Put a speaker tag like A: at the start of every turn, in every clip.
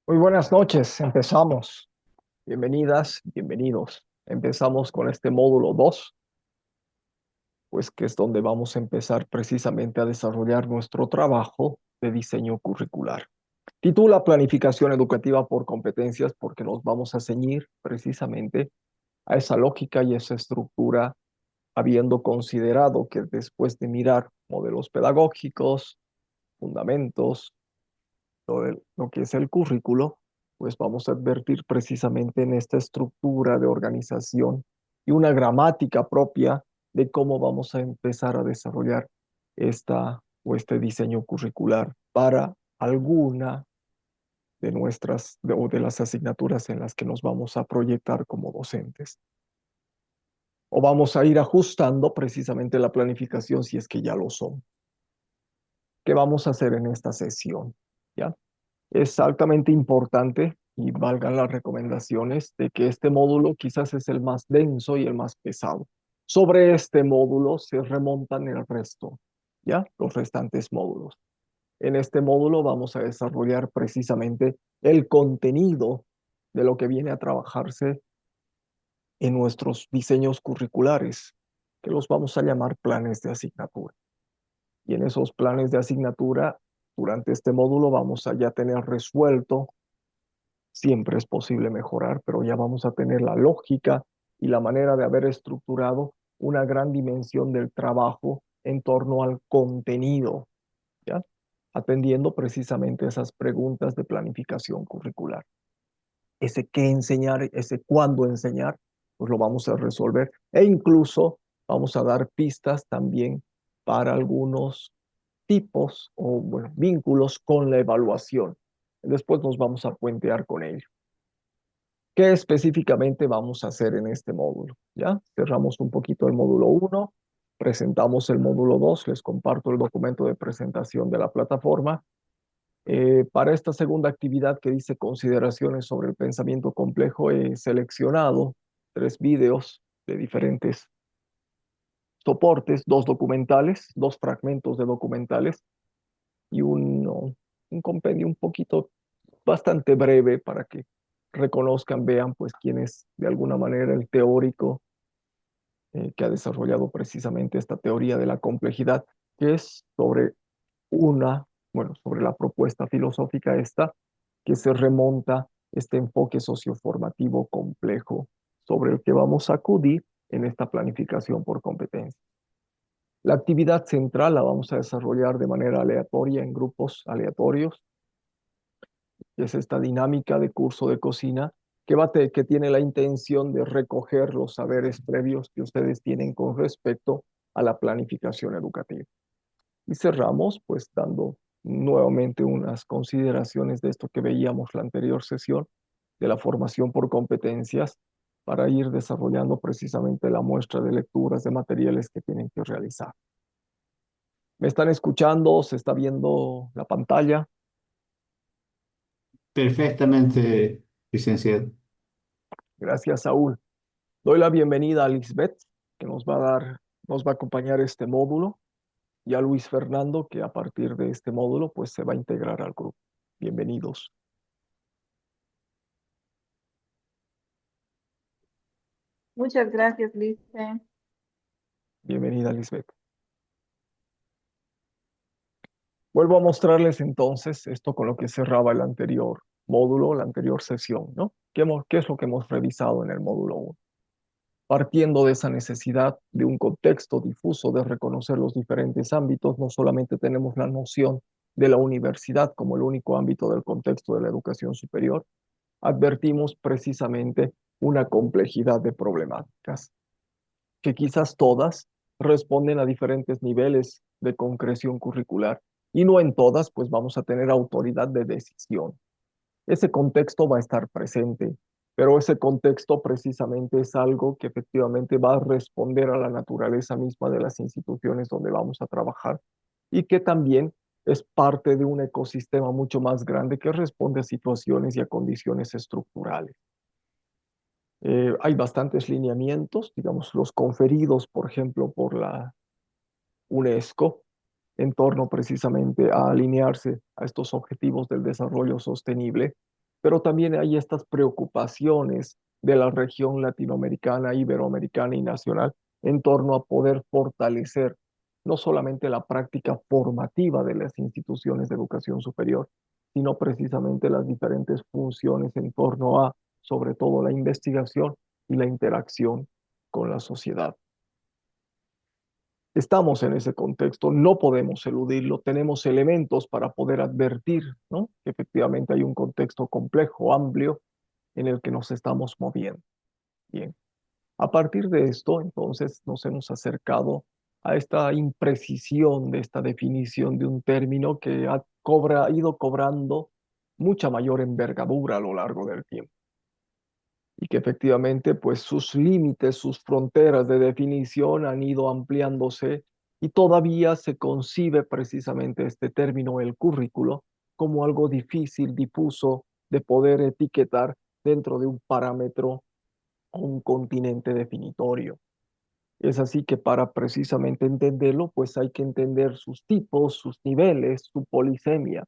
A: Muy buenas noches, empezamos. Bienvenidas, bienvenidos. Empezamos con este módulo 2, pues que es donde vamos a empezar precisamente a desarrollar nuestro trabajo de diseño curricular. Titula Planificación educativa por competencias porque nos vamos a ceñir precisamente a esa lógica y esa estructura, habiendo considerado que después de mirar modelos pedagógicos, fundamentos, lo que es el currículo, pues vamos a advertir precisamente en esta estructura de organización y una gramática propia de cómo vamos a empezar a desarrollar este diseño curricular para alguna de o de las asignaturas en las que nos vamos a proyectar como docentes. O vamos a ir ajustando precisamente la planificación si es que ya lo son. ¿Qué vamos a hacer en esta sesión? ¿Ya? Es altamente importante y valgan las recomendaciones de que este módulo quizás es el más denso y el más pesado. Sobre este módulo se remontan el resto, ¿ya? Los restantes módulos. En este módulo vamos a desarrollar precisamente el contenido de lo que viene a trabajarse en nuestros diseños curriculares, que los vamos a llamar planes de asignatura. Y en esos planes de asignatura, durante este módulo vamos a ya tener resuelto. Siempre es posible mejorar, pero ya vamos a tener la lógica y la manera de haber estructurado una gran dimensión del trabajo en torno al contenido, ¿ya? Atendiendo precisamente esas preguntas de planificación curricular. Ese qué enseñar, ese cuándo enseñar, pues lo vamos a resolver e incluso vamos a dar pistas también para algunos tipos o bueno, vínculos con la evaluación. Después nos vamos a puentear con ello. ¿Qué específicamente vamos a hacer en este módulo? ¿Ya? Cerramos un poquito el módulo 1, presentamos el módulo 2, les comparto el documento de presentación de la plataforma. Para esta segunda actividad que dice consideraciones sobre el pensamiento complejo, he seleccionado 3 videos de diferentes soportes, 2 documentales, 2 fragmentos de documentales y un compendio un poquito bastante breve para que reconozcan, vean pues quién es de alguna manera el teórico que ha desarrollado precisamente esta teoría de la complejidad, que es sobre sobre la propuesta filosófica esta, que se remonta este enfoque socioformativo complejo sobre el que vamos a acudir en esta planificación por competencia. La actividad central la vamos a desarrollar de manera aleatoria en grupos aleatorios, que es esta dinámica de curso de cocina que tiene la intención de recoger los saberes previos que ustedes tienen con respecto a la planificación educativa. Y cerramos pues dando nuevamente unas consideraciones de esto que veíamos la anterior sesión, de la formación por competencias, para ir desarrollando precisamente la muestra de lecturas de materiales que tienen que realizar. ¿Me están escuchando? ¿Se está viendo la pantalla?
B: Perfectamente, licenciado.
A: Gracias, Saúl. Doy la bienvenida a Lisbeth, que nos va a acompañar este módulo, y a Luis Fernando, que a partir de este módulo, pues se va a integrar al grupo. Bienvenidos.
C: Muchas gracias, Lice.
A: Bienvenida, Lisbeth. Vuelvo a mostrarles entonces esto con lo que cerraba el anterior módulo, la anterior sesión, ¿no? ¿Qué es lo que hemos revisado en el módulo 1? Partiendo de esa necesidad de un contexto difuso de reconocer los diferentes ámbitos, no solamente tenemos la noción de la universidad como el único ámbito del contexto de la educación superior, advertimos precisamente una complejidad de problemáticas, que quizás todas responden a diferentes niveles de concreción curricular y no en todas, pues vamos a tener autoridad de decisión. Ese contexto va a estar presente, pero ese contexto precisamente es algo que efectivamente va a responder a la naturaleza misma de las instituciones donde vamos a trabajar y que también es parte de un ecosistema mucho más grande que responde a situaciones y a condiciones estructurales. Hay bastantes lineamientos, digamos, los conferidos, por ejemplo, por la UNESCO, en torno precisamente a alinearse a estos objetivos del desarrollo sostenible, pero también hay estas preocupaciones de la región latinoamericana, iberoamericana y nacional en torno a poder fortalecer no solamente la práctica formativa de las instituciones de educación superior, sino precisamente las diferentes funciones en torno a, sobre todo, la investigación y la interacción con la sociedad. Estamos en ese contexto, no podemos eludirlo, tenemos elementos para poder advertir, ¿no? Que efectivamente hay un contexto complejo, amplio, en el que nos estamos moviendo. Bien, a partir de esto, entonces, nos hemos acercado a esta imprecisión de esta definición de un término que ha ido cobrando mucha mayor envergadura a lo largo del tiempo y que efectivamente, pues sus límites, sus fronteras de definición han ido ampliándose y todavía se concibe precisamente este término, el currículo, como algo difícil, difuso de poder etiquetar dentro de un parámetro o un continente definitorio. Es así que para precisamente entenderlo, pues hay que entender sus tipos, sus niveles, su polisemia.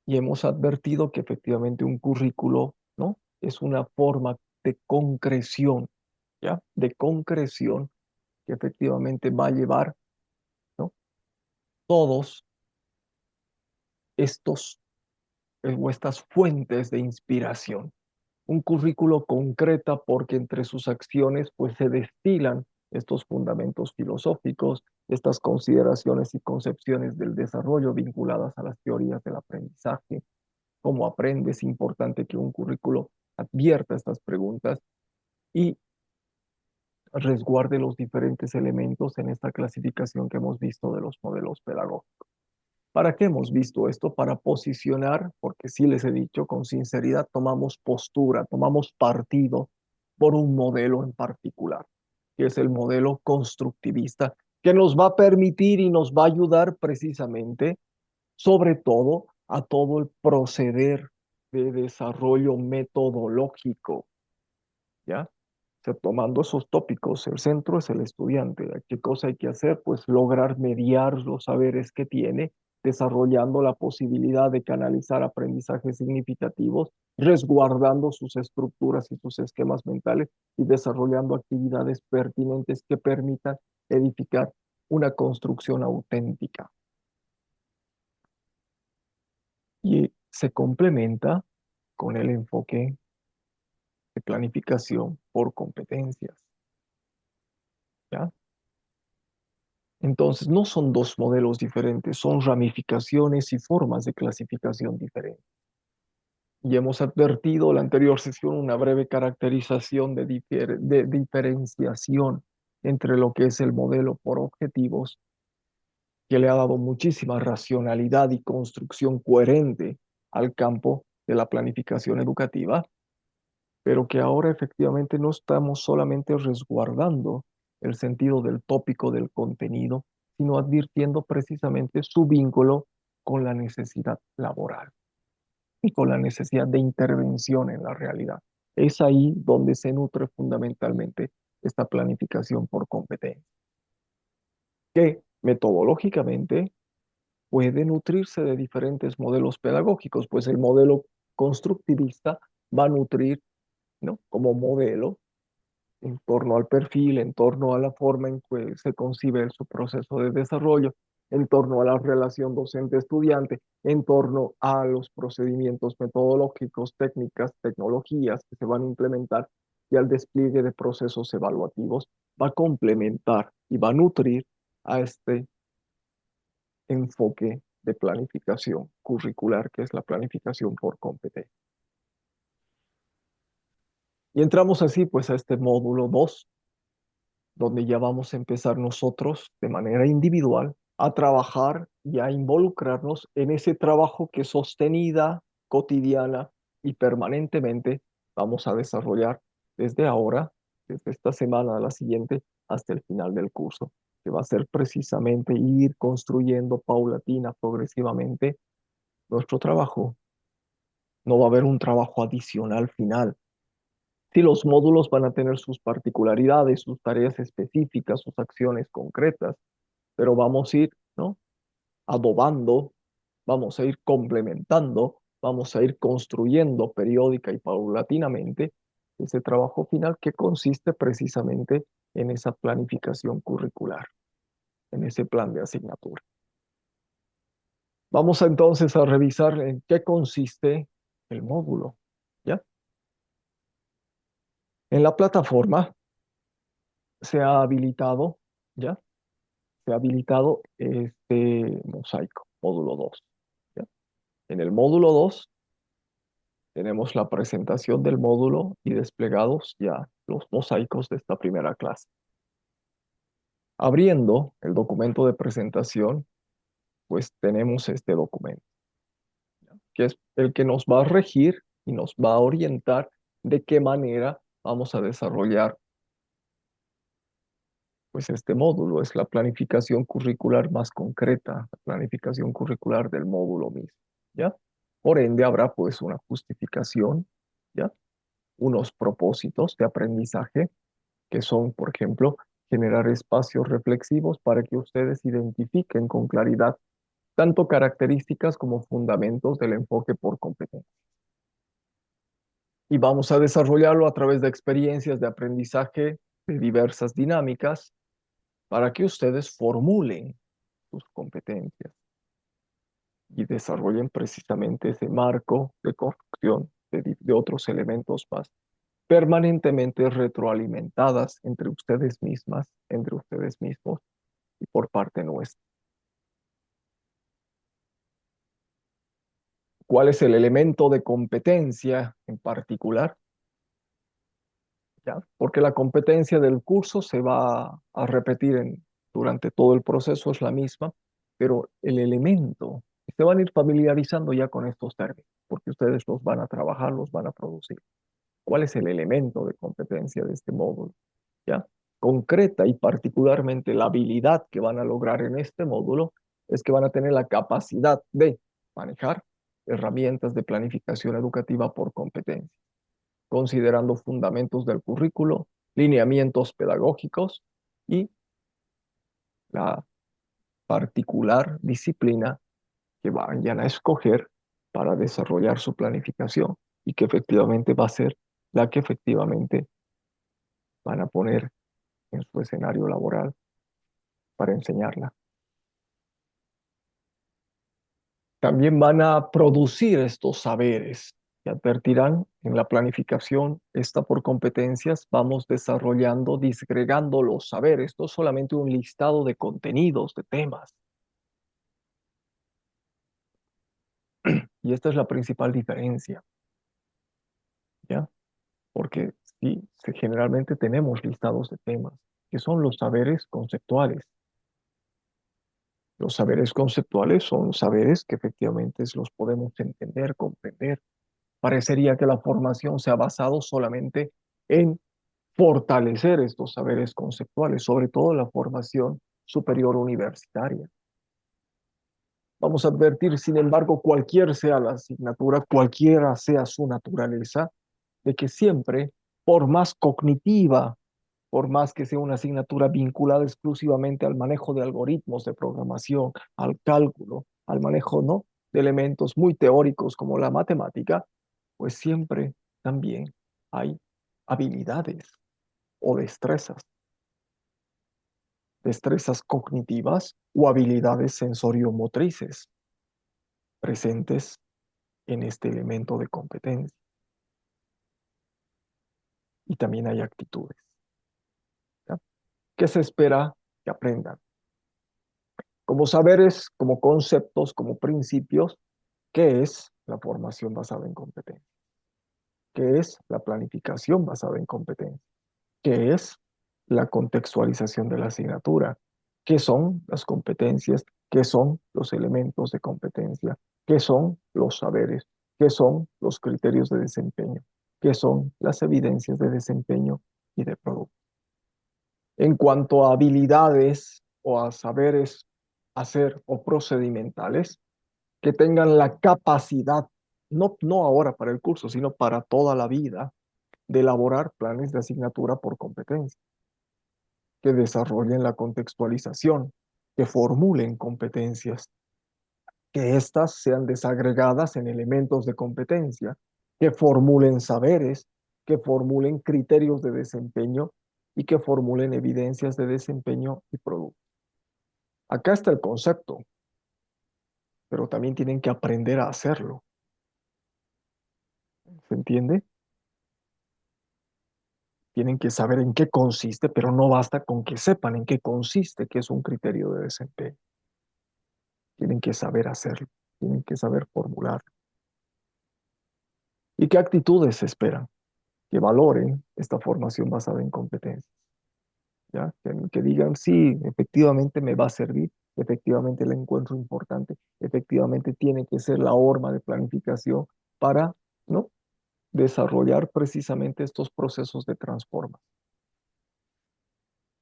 A: Y hemos advertido que efectivamente un currículo, ¿no? Es una forma de concreción, ¿ya? De concreción que efectivamente va a llevar, ¿no? Todos estos o estas fuentes de inspiración. Un currículo concreta porque entre sus acciones pues se destilan estos fundamentos filosóficos, estas consideraciones y concepciones del desarrollo vinculadas a las teorías del aprendizaje. Cómo aprende, es importante que un currículo advierta estas preguntas y resguarde los diferentes elementos en esta clasificación que hemos visto de los modelos pedagógicos. ¿Para qué hemos visto esto? Para posicionar, porque sí les he dicho con sinceridad, tomamos postura, tomamos partido por un modelo en particular, que es el modelo constructivista, que nos va a permitir y nos va a ayudar precisamente, sobre todo, a todo el proceder de desarrollo metodológico, ¿ya? O sea, tomando esos tópicos, el centro es el estudiante. ¿Qué cosa hay que hacer? Pues lograr mediar los saberes que tiene, desarrollando la posibilidad de canalizar aprendizajes significativos, resguardando sus estructuras y sus esquemas mentales y desarrollando actividades pertinentes que permitan edificar una construcción auténtica. Y se complementa con el enfoque de planificación por competencias, ¿ya? Entonces, no son dos modelos diferentes, son ramificaciones y formas de clasificación diferentes. Y hemos advertido en la anterior sesión una breve caracterización de diferenciación entre lo que es el modelo por objetivos, que le ha dado muchísima racionalidad y construcción coherente al campo de la planificación educativa, pero que ahora efectivamente no estamos solamente resguardando el sentido del tópico del contenido, sino advirtiendo precisamente su vínculo con la necesidad laboral y con la necesidad de intervención en la realidad. Es ahí donde se nutre fundamentalmente esta planificación por competencia, que metodológicamente puede nutrirse de diferentes modelos pedagógicos, pues el modelo constructivista va a nutrir, ¿no? Como modelo en torno al perfil, en torno a la forma en que se concibe su proceso de desarrollo, en torno a la relación docente-estudiante, en torno a los procedimientos metodológicos, técnicas, tecnologías que se van a implementar y al despliegue de procesos evaluativos, va a complementar y va a nutrir a este enfoque de planificación curricular, que es la planificación por competencia. Y entramos así pues a este módulo 2, donde ya vamos a empezar nosotros de manera individual a trabajar y a involucrarnos en ese trabajo que sostenida, cotidiana y permanentemente vamos a desarrollar desde ahora, desde esta semana a la siguiente, hasta el final del curso, que va a ser precisamente ir construyendo paulatina, progresivamente, nuestro trabajo. No va a haber un trabajo adicional final. Sí, los módulos van a tener sus particularidades, sus tareas específicas, sus acciones concretas, pero vamos a ir, ¿no? Adobando, vamos a ir complementando vamos a ir construyendo periódica y paulatinamente ese trabajo final que consiste precisamente en esa planificación curricular, en ese plan de asignatura. Vamos entonces a revisar en qué consiste el módulo, ¿ya? En la plataforma se ha habilitado, ¿ya? Se ha habilitado este mosaico, módulo 2, ¿ya? En el módulo 2 tenemos la presentación del módulo y desplegados ya los mosaicos de esta primera clase. Abriendo el documento de presentación, pues tenemos este documento, ¿ya? Que es el que nos va a regir y nos va a orientar de qué manera vamos a desarrollar pues este módulo. Es la planificación curricular más concreta, la planificación curricular del módulo mismo, ¿ya? Por ende, habrá pues una justificación, ¿ya? Unos propósitos de aprendizaje que son, por ejemplo, generar espacios reflexivos para que ustedes identifiquen con claridad tanto características como fundamentos del enfoque por competencia. Y vamos a desarrollarlo a través de experiencias de aprendizaje de diversas dinámicas para que ustedes formulen sus competencias y desarrollen precisamente ese marco de construcción de otros elementos más permanentemente retroalimentadas entre ustedes mismas, entre ustedes mismos y por parte nuestra. ¿Cuál es el elemento de competencia en particular? ¿Ya? Porque la competencia del curso se va a repetir durante todo el proceso, es la misma, pero el elemento, se van a ir familiarizando ya con estos términos, porque ustedes los van a trabajar, los van a producir. ¿Cuál es el elemento de competencia de este módulo? ¿Ya? Concreta y particularmente la habilidad que van a lograr en este módulo es que van a tener la capacidad de manejar herramientas de planificación educativa por competencia, considerando fundamentos del currículo, lineamientos pedagógicos y la particular disciplina que vayan a escoger para desarrollar su planificación y que efectivamente va a ser la que efectivamente van a poner en su escenario laboral para enseñarla. También van a producir estos saberes que advertirán en la planificación, esta por competencias, vamos desarrollando, disgregando los saberes, no solamente un listado de contenidos, de temas. Y esta es la principal diferencia, ¿ya? Porque sí, generalmente tenemos listados de temas, que son los saberes conceptuales. Los saberes conceptuales son saberes que efectivamente los podemos entender, comprender. Parecería que la formación se ha basado solamente en fortalecer estos saberes conceptuales, sobre todo la formación superior universitaria. Vamos a advertir, sin embargo, cualquier sea la asignatura, cualquiera sea su naturaleza, de que siempre, por más cognitiva, por más que sea una asignatura vinculada exclusivamente al manejo de algoritmos de programación, al cálculo, al manejo, ¿no?, de elementos muy teóricos como la matemática, pues siempre también hay habilidades o destrezas cognitivas o habilidades sensoriomotrices presentes en este elemento de competencia. Y también hay actitudes, ¿ya?, que se espera que aprendan. Como saberes, como conceptos, como principios, ¿qué es la formación basada en competencia? ¿Qué es la planificación basada en competencia? ¿Qué es la contextualización de la asignatura? ¿Qué son las competencias? ¿Qué son los elementos de competencia? ¿Qué son los saberes? ¿Qué son los criterios de desempeño? ¿Qué son las evidencias de desempeño y de producto? En cuanto a habilidades o a saberes hacer o procedimentales, que tengan la capacidad, no ahora para el curso, sino para toda la vida, de elaborar planes de asignatura por competencia, que desarrollen la contextualización, que formulen competencias, que éstas sean desagregadas en elementos de competencia, que formulen saberes, que formulen criterios de desempeño y que formulen evidencias de desempeño y producto. Acá está el concepto, pero también tienen que aprender a hacerlo. ¿Se entiende? Tienen que saber en qué consiste, pero no basta con que sepan en qué consiste, que es un criterio de desempeño. Tienen que saber hacerlo, tienen que saber formularlo. ¿Y qué actitudes se esperan? Que valoren esta formación basada en competencias, ¿ya? Que digan, sí, efectivamente me va a servir, efectivamente la encuentro importante, efectivamente tiene que ser la horma de planificación para, ¿no?, desarrollar precisamente estos procesos de transformación.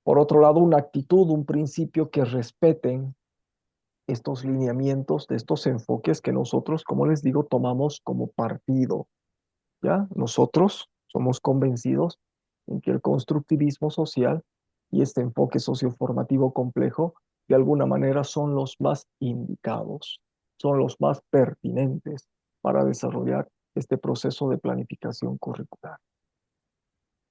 A: Por otro lado, una actitud, un principio que respeten estos lineamientos de estos enfoques que nosotros, como les digo, tomamos como partido, ¿ya? Nosotros somos convencidos en que el constructivismo social y este enfoque socioformativo complejo de alguna manera son los más indicados, son los más pertinentes para desarrollar este proceso de planificación curricular.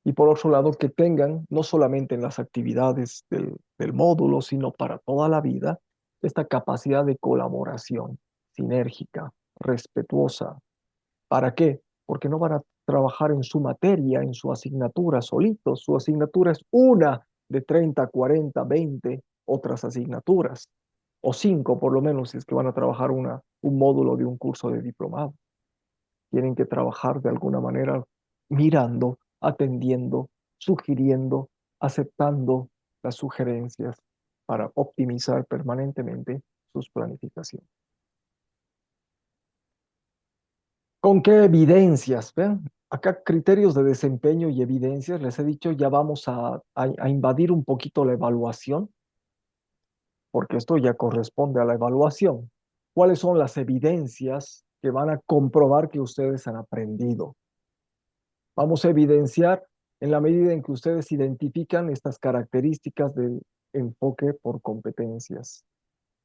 A: Y por otro lado, que tengan, no solamente en las actividades del módulo, sino para toda la vida, esta capacidad de colaboración sinérgica, respetuosa. ¿Para qué? Porque no van a trabajar en su materia, en su asignatura solitos. Su asignatura es una de 30, 40, 20 otras asignaturas, o 5 por lo menos, si es que van a trabajar un módulo de un curso de diplomado. Tienen que trabajar de alguna manera mirando, atendiendo, sugiriendo, aceptando las sugerencias para optimizar permanentemente sus planificaciones. ¿Con qué evidencias? ¿Ven? Acá criterios de desempeño y evidencias, les he dicho, ya vamos a invadir un poquito la evaluación, porque esto ya corresponde a la evaluación. ¿Cuáles son las evidencias que van a comprobar que ustedes han aprendido? Vamos a evidenciar en la medida en que ustedes identifican estas características del enfoque por competencias,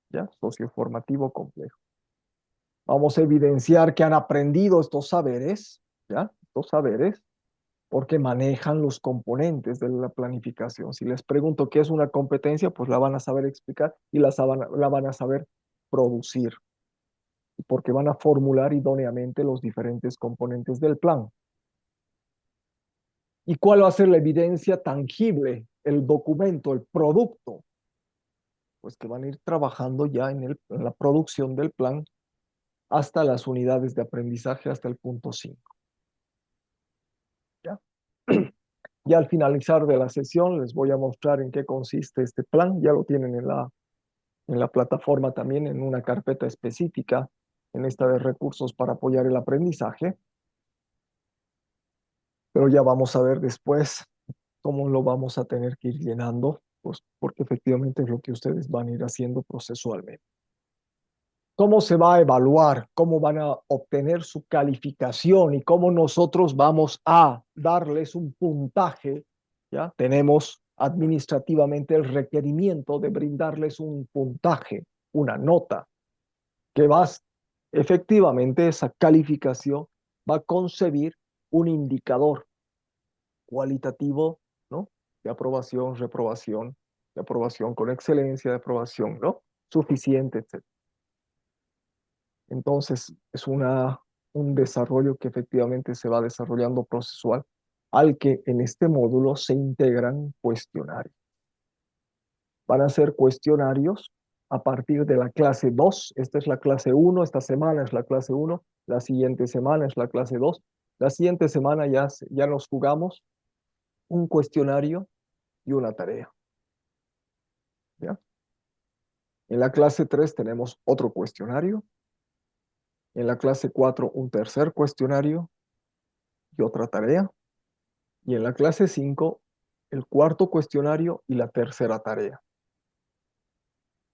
A: ¿ya? Socioformativo complejo. Vamos a evidenciar que han aprendido estos saberes, ¿ya? Estos saberes, porque manejan los componentes de la planificación. Si les pregunto qué es una competencia, pues la van a saber explicar y la van a saber producir, porque van a formular idóneamente los diferentes componentes del plan. ¿Y cuál va a ser la evidencia tangible, el documento, el producto? Pues que van a ir trabajando ya en la producción del plan hasta las unidades de aprendizaje, hasta el punto 5. ¿Ya? Ya al finalizar de la sesión les voy a mostrar en qué consiste este plan. Ya lo tienen en la plataforma también, en una carpeta específica, en esta de recursos para apoyar el aprendizaje. Pero ya vamos a ver después cómo lo vamos a tener que ir llenando, pues porque efectivamente es lo que ustedes van a ir haciendo procesualmente. ¿Cómo se va a evaluar? ¿Cómo van a obtener su calificación? ¿Y cómo nosotros vamos a darles un puntaje? ¿Ya? Tenemos administrativamente el requerimiento de brindarles un puntaje, una nota, que va, efectivamente, esa calificación va a concebir un indicador cualitativo, ¿no? De aprobación, reprobación, de aprobación con excelencia, de aprobación, ¿no? Suficiente, etc. Entonces, es un desarrollo que efectivamente se va desarrollando procesual, al que en este módulo se integran cuestionarios. Van a ser cuestionarios a partir de la clase 2. Esta es la clase 1, esta semana es la clase 1, la siguiente semana es la clase 2. La siguiente semana ya nos jugamos un cuestionario y una tarea. ¿Ya? En la clase 3 tenemos otro cuestionario. En la clase 4 un tercer cuestionario y otra tarea. Y en la clase 5 el cuarto cuestionario y la tercera tarea.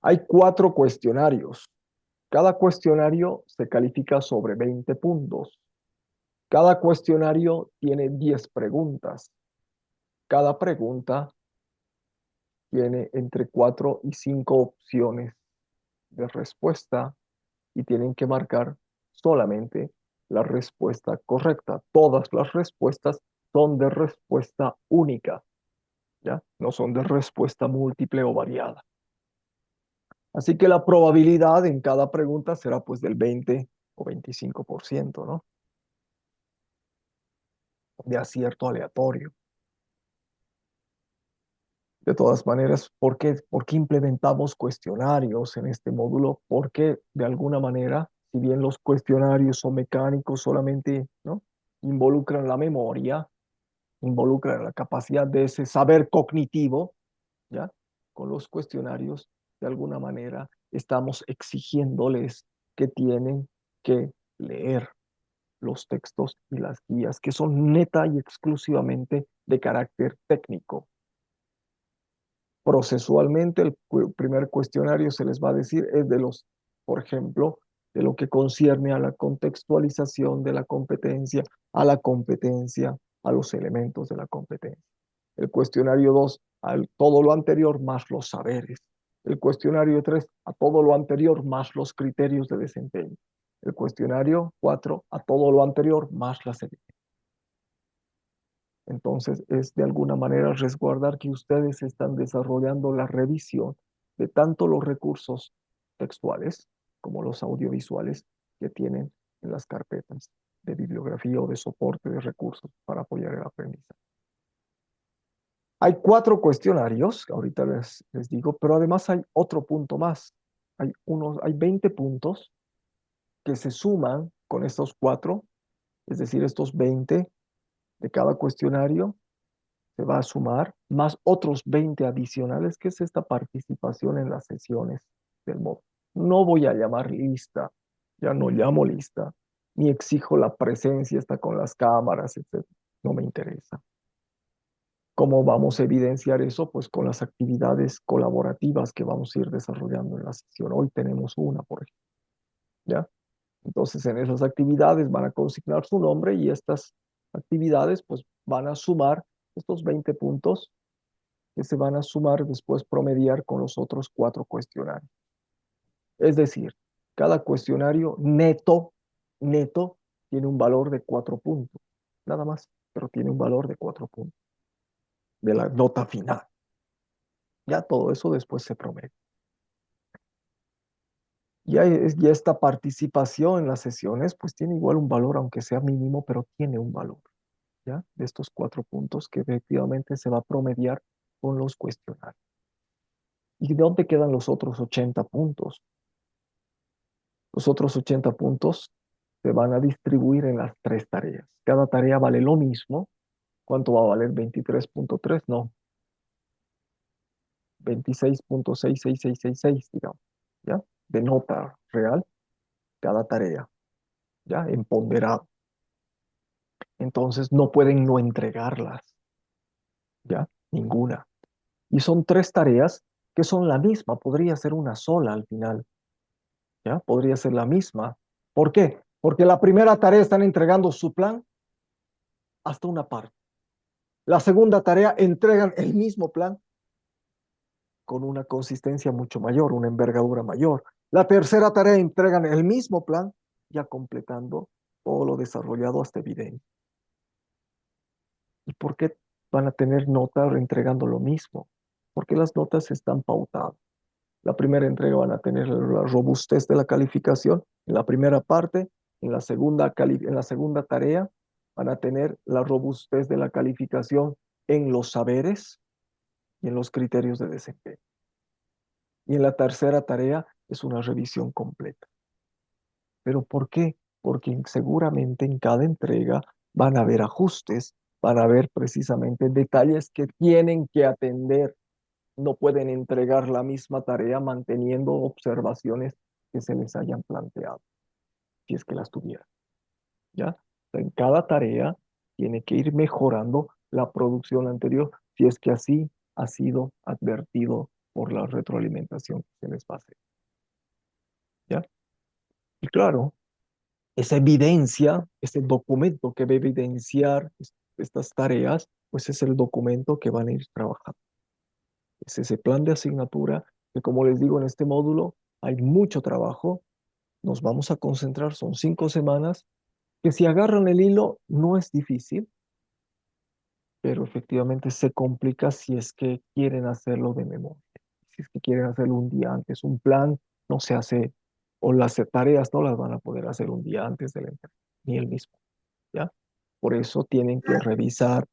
A: Hay 4 cuestionarios. Cada cuestionario se califica sobre 20 puntos. Cada cuestionario tiene 10 preguntas. Cada pregunta tiene entre 4 y 5 opciones de respuesta y tienen que marcar solamente la respuesta correcta. Todas las respuestas son de respuesta única, ¿ya? No son de respuesta múltiple o variada. Así que la probabilidad en cada pregunta será pues del 20 o 25%, ¿no? De acierto aleatorio. De todas maneras, por qué implementamos cuestionarios en este módulo? Porque de alguna manera, si bien los cuestionarios son mecánicos, solamente, ¿no?, involucran la memoria, involucran la capacidad de ese saber cognitivo, ¿ya? Con los cuestionarios, de alguna manera, estamos exigiéndoles que tienen que leer los textos y las guías, que son neta y exclusivamente de carácter técnico. Procesualmente, el primer cuestionario se les va a decir es de los, por ejemplo, de lo que concierne a la contextualización de la competencia, a la competencia, a los elementos de la competencia. El cuestionario 2, a todo lo anterior más los saberes. El cuestionario 3, a todo lo anterior más los criterios de desempeño. El cuestionario 4, a todo lo anterior más las evidencias. Entonces, es de alguna manera resguardar que ustedes están desarrollando la revisión de tanto los recursos textuales como los audiovisuales que tienen en las carpetas de bibliografía o de soporte de recursos para apoyar el aprendizaje. Hay 4 cuestionarios, ahorita les digo, pero además hay otro punto más. Hay 20 puntos que se suman con estos 4, es decir, estos 20 de cada cuestionario se va a sumar más otros 20 adicionales, que es esta participación en las sesiones del módulo. No voy a llamar lista, ya no llamo lista, ni exijo la presencia, está con las cámaras, etc. No me interesa. ¿Cómo vamos a evidenciar eso? Pues con las actividades colaborativas que vamos a ir desarrollando en la sesión. Hoy tenemos una, por ejemplo, ¿ya? Entonces, en esas actividades van a consignar su nombre y estas actividades pues van a sumar estos 20 puntos que se van a sumar después promediar con los otros 4 cuestionarios. Es decir, cada cuestionario neto tiene un valor de 4 puntos, nada más, pero tiene un valor de 4 puntos de la nota final. Ya todo eso después se promedia. Ya esta participación en las sesiones pues tiene igual un valor, aunque sea mínimo, pero tiene un valor, ¿ya? De estos 4 puntos que efectivamente se va a promediar con los cuestionarios. ¿Y dónde quedan los otros 80 puntos? Los otros 80 puntos se van a distribuir en las 3 tareas. Cada tarea vale lo mismo. ¿Cuánto va a valer 23.3? No, 26.66666, digamos, ¿ya? De nota real, cada tarea, ¿ya? En ponderado. Entonces no pueden no entregarlas, ¿ya? Ninguna. Y son 3 tareas que son la misma, podría ser una sola al final, ¿ya? Podría ser la misma. ¿Por qué? Porque la primera tarea están entregando su plan hasta una parte. La segunda tarea entregan el mismo plan con una consistencia mucho mayor, una envergadura mayor. La tercera tarea entregan el mismo plan, ya completando todo lo desarrollado hasta evidencia. ¿Y por qué van a tener notas entregando lo mismo? Porque las notas están pautadas. La primera entrega van a tener la robustez de la calificación en la primera parte, en la segunda tarea van a tener la robustez de la calificación en los saberes y en los criterios de desempeño. Y en la tercera tarea es una revisión completa. ¿Pero por qué? Porque seguramente en cada entrega van a haber ajustes, van a haber precisamente detalles que tienen que atender. No pueden entregar la misma tarea manteniendo observaciones que se les hayan planteado, si es que las tuvieran, ¿ya? En cada tarea tiene que ir mejorando la producción anterior, si es que así ha sido advertido por la retroalimentación que se les va a hacer, ¿ya? Y claro, esa evidencia, ese documento que va a evidenciar estas tareas, pues es el documento que van a ir trabajando. Es ese plan de asignatura que, como les digo, en este módulo hay mucho trabajo, nos vamos a concentrar, son 5 semanas, que si agarran el hilo no es difícil, pero efectivamente se complica si es que quieren hacerlo de memoria. Si es que quieren hacerlo un día antes, un plan no se hace, o las tareas no las van a poder hacer un día antes de la entrega, ni el mismo, ¿ya? Por eso tienen que revisar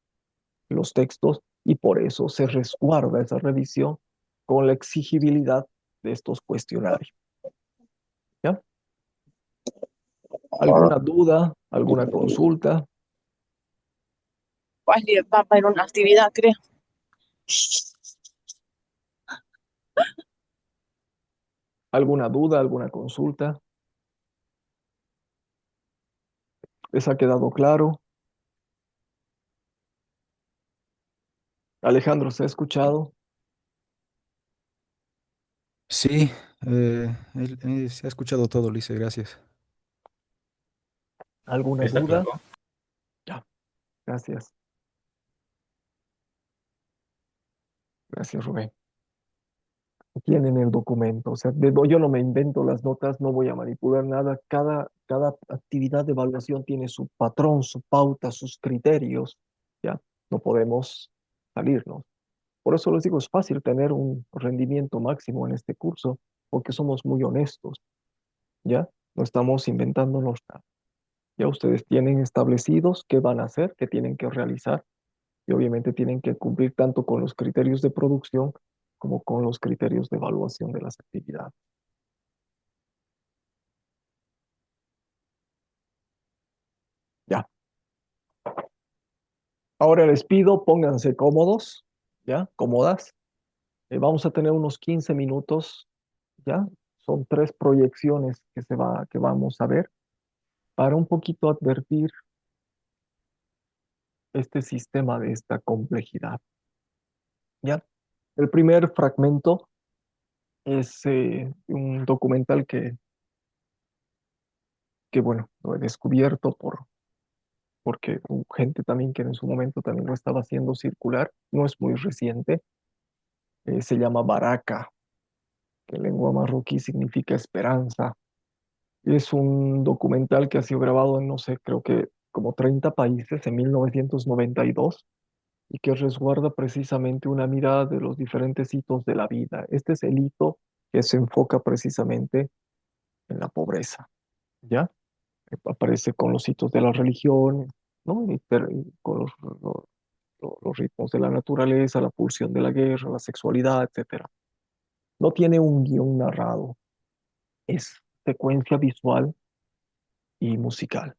A: los textos y por eso se resguarda esa revisión con la exigibilidad de estos cuestionarios, ¿ya? ¿Alguna duda, alguna consulta?
D: Wesley va para ir a una actividad, creo.
A: ¿Alguna duda, alguna consulta? ¿Les ha quedado claro? Alejandro, ¿se ha escuchado?
E: Sí, se ha escuchado todo, Lice, gracias.
A: ¿Alguna
B: ¿Está
A: duda?
B: claro?
A: Ya, gracias. Gracias, Rubén. Tienen el documento, o sea, yo no me invento las notas, no voy a manipular nada. Cada actividad de evaluación tiene su patrón, su pauta, sus criterios, ¿ya? No podemos salirnos. Por eso les digo, es fácil tener un rendimiento máximo en este curso, porque somos muy honestos, ¿ya? No estamos inventándonos nada. Ya ustedes tienen establecidos qué van a hacer, qué tienen que realizar, y obviamente tienen que cumplir tanto con los criterios de producción como con los criterios de evaluación de las actividades. Ya. Ahora les pido, pónganse cómodos, ¿ya? Cómodas. Vamos a tener unos 15 minutos, ¿ya? Son 3 proyecciones que vamos a ver para un poquito advertir este sistema de esta complejidad, ¿ya? El primer fragmento es un documental que, bueno, lo he descubierto porque hubo gente también que en su momento también lo estaba haciendo circular, no es muy reciente, se llama Baraka, que en lengua marroquí significa esperanza. Es un documental que ha sido grabado en, no sé, creo que como 30 países en 1992 y que resguarda precisamente una mirada de los diferentes hitos de la vida. Este es el hito que se enfoca precisamente en la pobreza, ¿ya? Aparece con los hitos de la religión, ¿no? Y con los ritmos de la naturaleza, la pulsión de la guerra, la sexualidad, etcétera. No tiene un guión narrado, es secuencia visual y musical,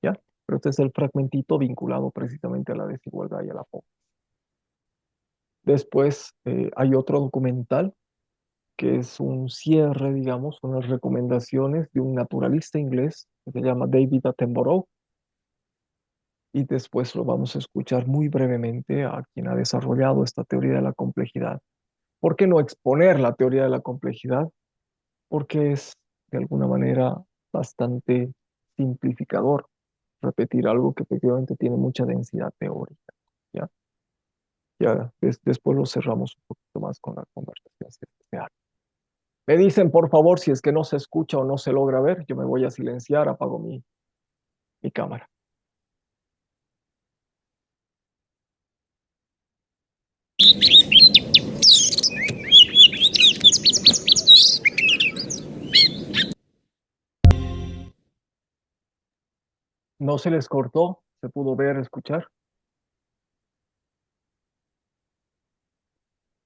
A: ¿ya? Pero este es el fragmentito vinculado precisamente a la desigualdad y a la pobreza. Después hay otro documental que es un cierre, digamos, unas recomendaciones de un naturalista inglés que se llama David Attenborough, y después lo vamos a escuchar muy brevemente a quien ha desarrollado esta teoría de la complejidad. ¿Por qué no exponer la teoría de la complejidad? Porque es de alguna manera bastante simplificador repetir algo que efectivamente tiene mucha densidad teórica. Ya, después lo cerramos un poquito más con la conversación. Me dicen, por favor, si es que no se escucha o no se logra ver, yo me voy a silenciar, apago mi cámara. ¿No se les cortó? ¿Se pudo ver, escuchar?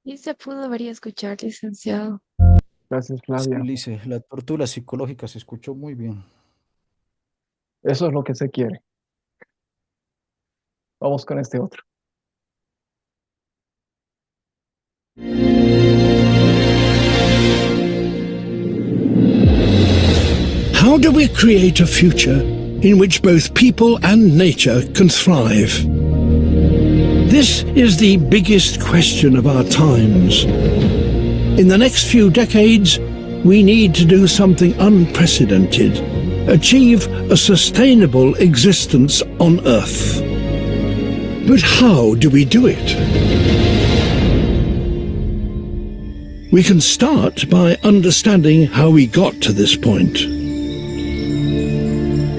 F: Y se pudo ver y escuchar, licenciado.
A: Gracias,
E: Sí,
A: Flavia.
E: Lice, la tortura psicológica se escuchó muy bien.
A: Eso es lo que se quiere. Vamos con este otro.
G: How do we create a future in which both people and nature can thrive? This is the biggest question of our times. In the next few decades, we need to do something unprecedented, achieve a sustainable existence on Earth. But how do we do it? We can start by understanding how we got to this point.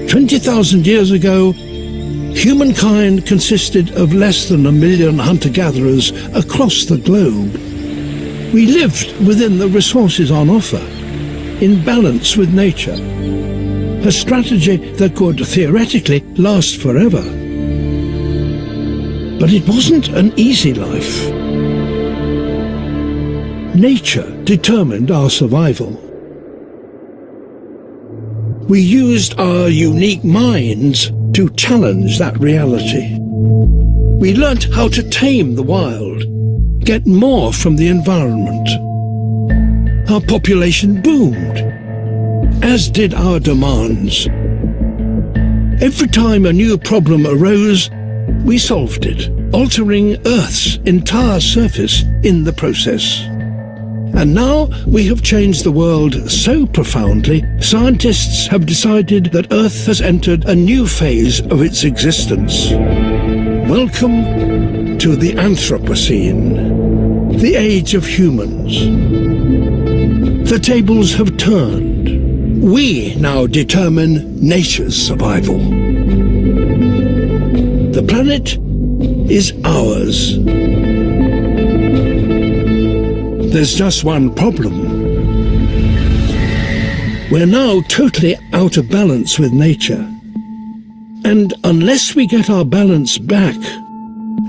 G: 20,000 years ago, humankind consisted of less than 1 million hunter-gatherers across the globe. We lived within the resources on offer, in balance with nature, a strategy that could theoretically last forever. But it wasn't an easy life. Nature determined our survival. We used our unique minds to challenge that reality. We learnt how to tame the wild, get more from the environment. Our population boomed, as did our demands. Every time a new problem arose, we solved it, altering Earth's entire surface in the process. And now we have changed the world so profoundly, scientists have decided that Earth has entered a new phase of its existence. Welcome to the Anthropocene, the age of humans. The tables have turned. We now determine nature's survival. The planet is ours. There's just one problem. We're now totally out of balance with nature. And unless we get our balance back,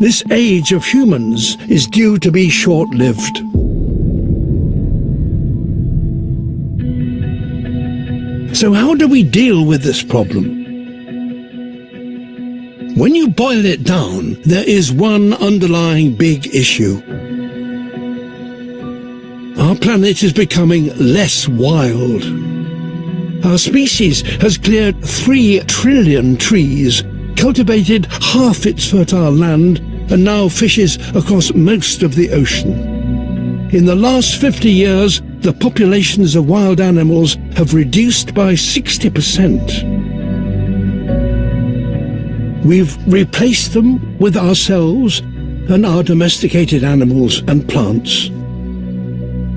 G: this age of humans is due to be short-lived. So how do we deal with this problem? When you boil it down, there is one underlying big issue. Our planet is becoming less wild. Our species has cleared 3 trillion trees, cultivated half its fertile land, and now fishes across most of the ocean. In the last 50 years, the populations of wild animals have reduced by 60%. We've replaced them with ourselves and our domesticated animals and plants.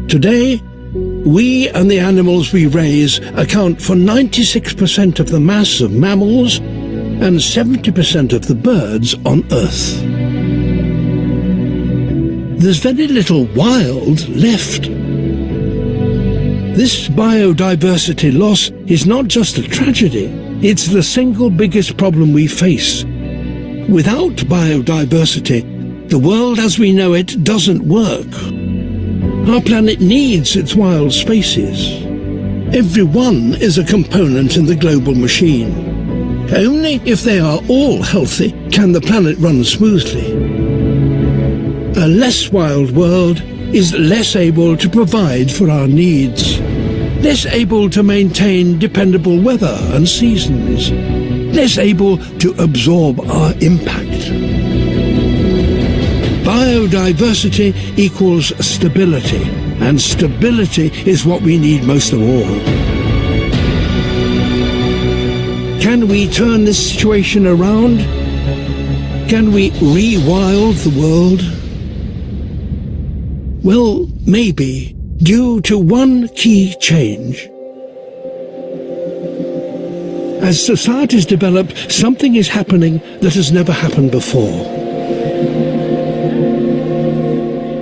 G: Today, we and the animals we raise account for 96% of the mass of mammals and 70% of the birds on Earth. There's very little wild left. This biodiversity loss is not just a tragedy, it's the single biggest problem we face. Without biodiversity, the world as we know it doesn't work. Our planet needs its wild spaces. Every one is a component in the global machine. Only if they are all healthy can the planet run smoothly. A less wild world is less able to provide for our needs, less able to maintain dependable weather and seasons, less able to absorb our impact. Biodiversity equals stability, and stability is what we need most of all. Can we turn this situation around? Can we re-wild the world? Well, maybe, due to one key change. As societies develop, something is happening that has never happened before.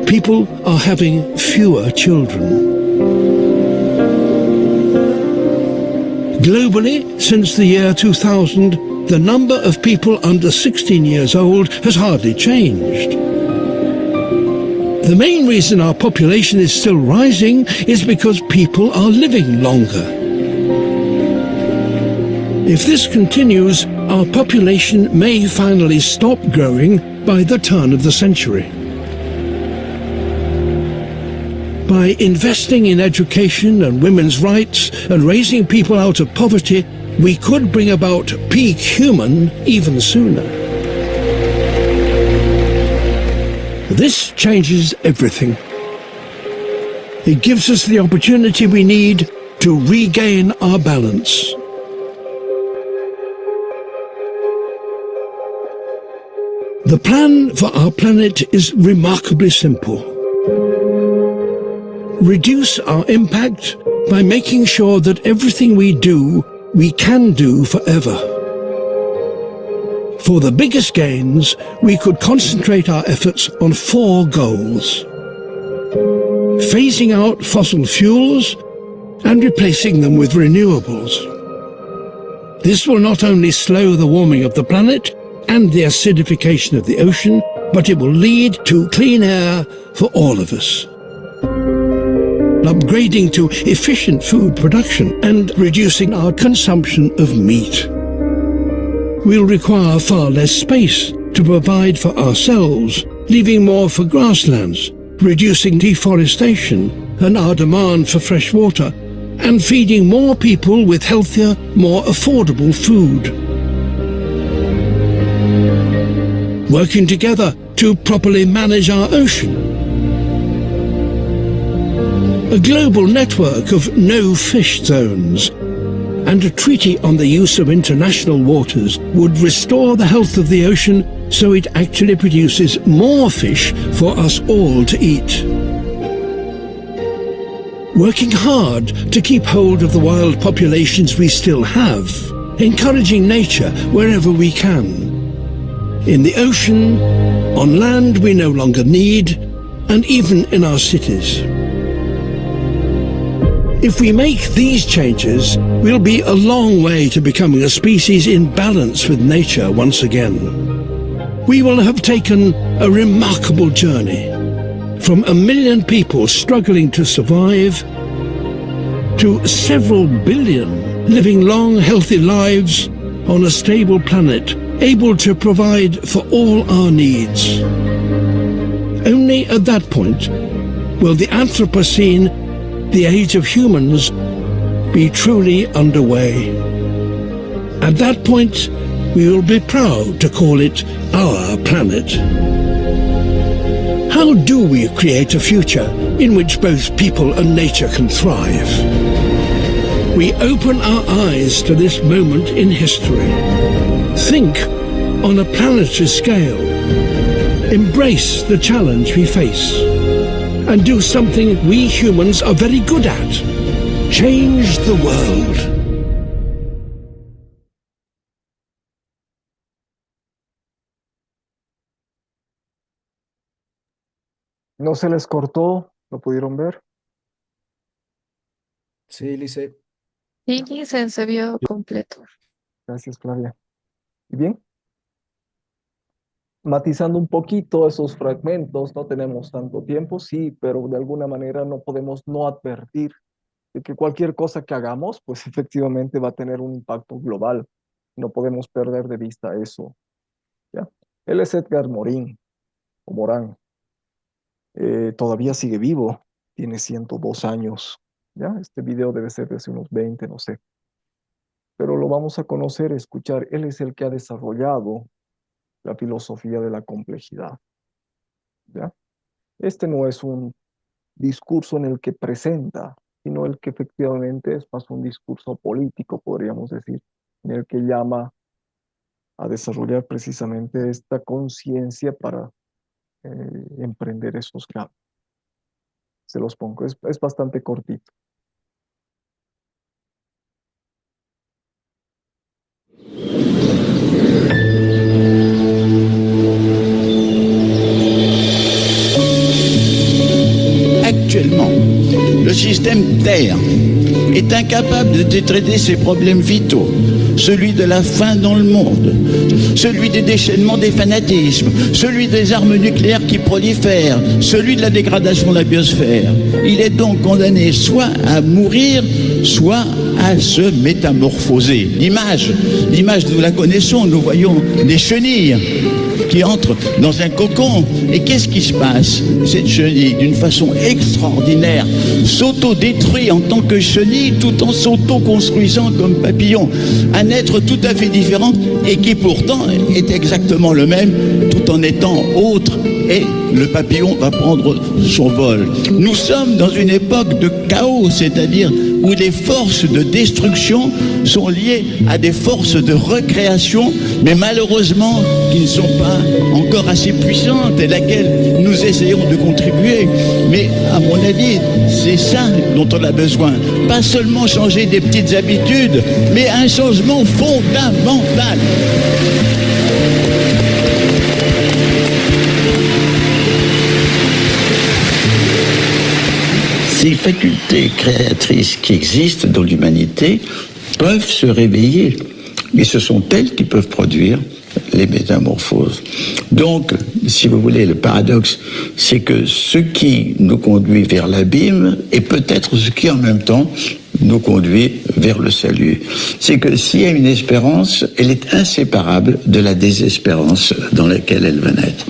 G: People are having fewer children. Globally, since the year 2000, the number of people under 16 years old has hardly changed. The main reason our population is still rising is because people are living longer. If this continues, our population may finally stop growing by the turn of the century. By investing in education and women's rights and raising people out of poverty, we could bring about peak human even sooner. This changes everything. It gives us the opportunity we need to regain our balance. The plan for our planet is remarkably simple. reduce our impact by making sure that everything we do, we can do forever. For the biggest gains, we could concentrate our efforts on 4 goals: phasing out fossil fuels and replacing them with renewables. This will not only slow the warming of the planet and the acidification of the ocean, but it will lead to clean air for all of us. Upgrading to efficient food production and reducing our consumption of meat. We'll require far less space to provide for ourselves, leaving more for grasslands, reducing deforestation and our demand for fresh water, and feeding more people with healthier, more affordable food. Working together to properly manage our ocean. A global network of no-fish zones and a treaty on the use of international waters would restore the health of the ocean so it actually produces more fish for us all to eat. Working hard to keep hold of the wild populations we still have, encouraging nature wherever we can. In the ocean, on land we no longer need, and even in our cities. If we make these changes, we'll be a long way to becoming a species in balance with nature once again. We will have taken a remarkable journey, from 1 million people struggling to survive, to several billion living long, healthy lives on a stable planet, able to provide for all our needs. Only at that point will the Anthropocene, the age of humans, be truly underway. At that point, we will be proud to call it our planet. How do we create a future in which both people and nature can thrive? We open our eyes to this moment in history. Think on a planetary scale. Embrace the challenge we face. And do something we humans are very good at. Change the world.
A: ¿No se les cortó? ¿Lo pudieron ver?
E: Sí, Lice.
F: Sí, se vio completo.
A: Gracias, Flavia. ¿Y bien? Matizando un poquito esos fragmentos, no tenemos tanto tiempo, sí, pero de alguna manera no podemos no advertir de que cualquier cosa que hagamos, pues efectivamente va a tener un impacto global. No podemos perder de vista eso. ¿Ya? Él es Edgar Morin, o Morán. Todavía sigue vivo, tiene 102 años. ¿Ya? Este video debe ser de hace unos 20, no sé. Pero lo vamos a conocer, escuchar. Él es el que ha desarrollado la filosofía de la complejidad. ¿Ya? Este no es un discurso en el que presenta, sino el que efectivamente es más un discurso político, podríamos decir, en el que llama a desarrollar precisamente esta conciencia para emprender esos cambios. Se los pongo, es bastante cortito.
H: Actuellement, le système Terre est incapable de traiter ses problèmes vitaux, celui de la faim dans le monde, celui des déchaînements des fanatismes, celui des armes nucléaires qui prolifèrent, celui de la dégradation de la biosphère. Il est donc condamné soit à mourir, soit à se métamorphoser. L'image, nous la connaissons, nous voyons des chenilles qui entrent dans un cocon. Et qu'est-ce qui se passe? Cette chenille, d'une façon extraordinaire, s'auto-détruit en tant que chenille tout en s'auto-construisant comme papillon. Un être tout à fait différent et qui pourtant est exactement le même tout en étant autre. Et le papillon va prendre son vol. Nous sommes dans une époque de chaos, c'est-à-dire où les forces de destruction sont liées à des forces de recréation, mais malheureusement qui ne sont pas encore assez puissantes et laquelle nous essayons de contribuer. Mais à mon avis, c'est ça dont on a besoin. Pas seulement changer des petites habitudes, mais un changement fondamental. Ces facultés créatrices qui existent dans l'humanité peuvent se réveiller. Et ce sont elles qui peuvent produire les métamorphoses. Donc, si vous voulez, le paradoxe, c'est que ce qui nous conduit vers l'abîme est peut-être ce qui, en même temps, nous conduit vers le salut. C'est que s'il y a une espérance, elle est inséparable de la désespérance dans laquelle elle va naître.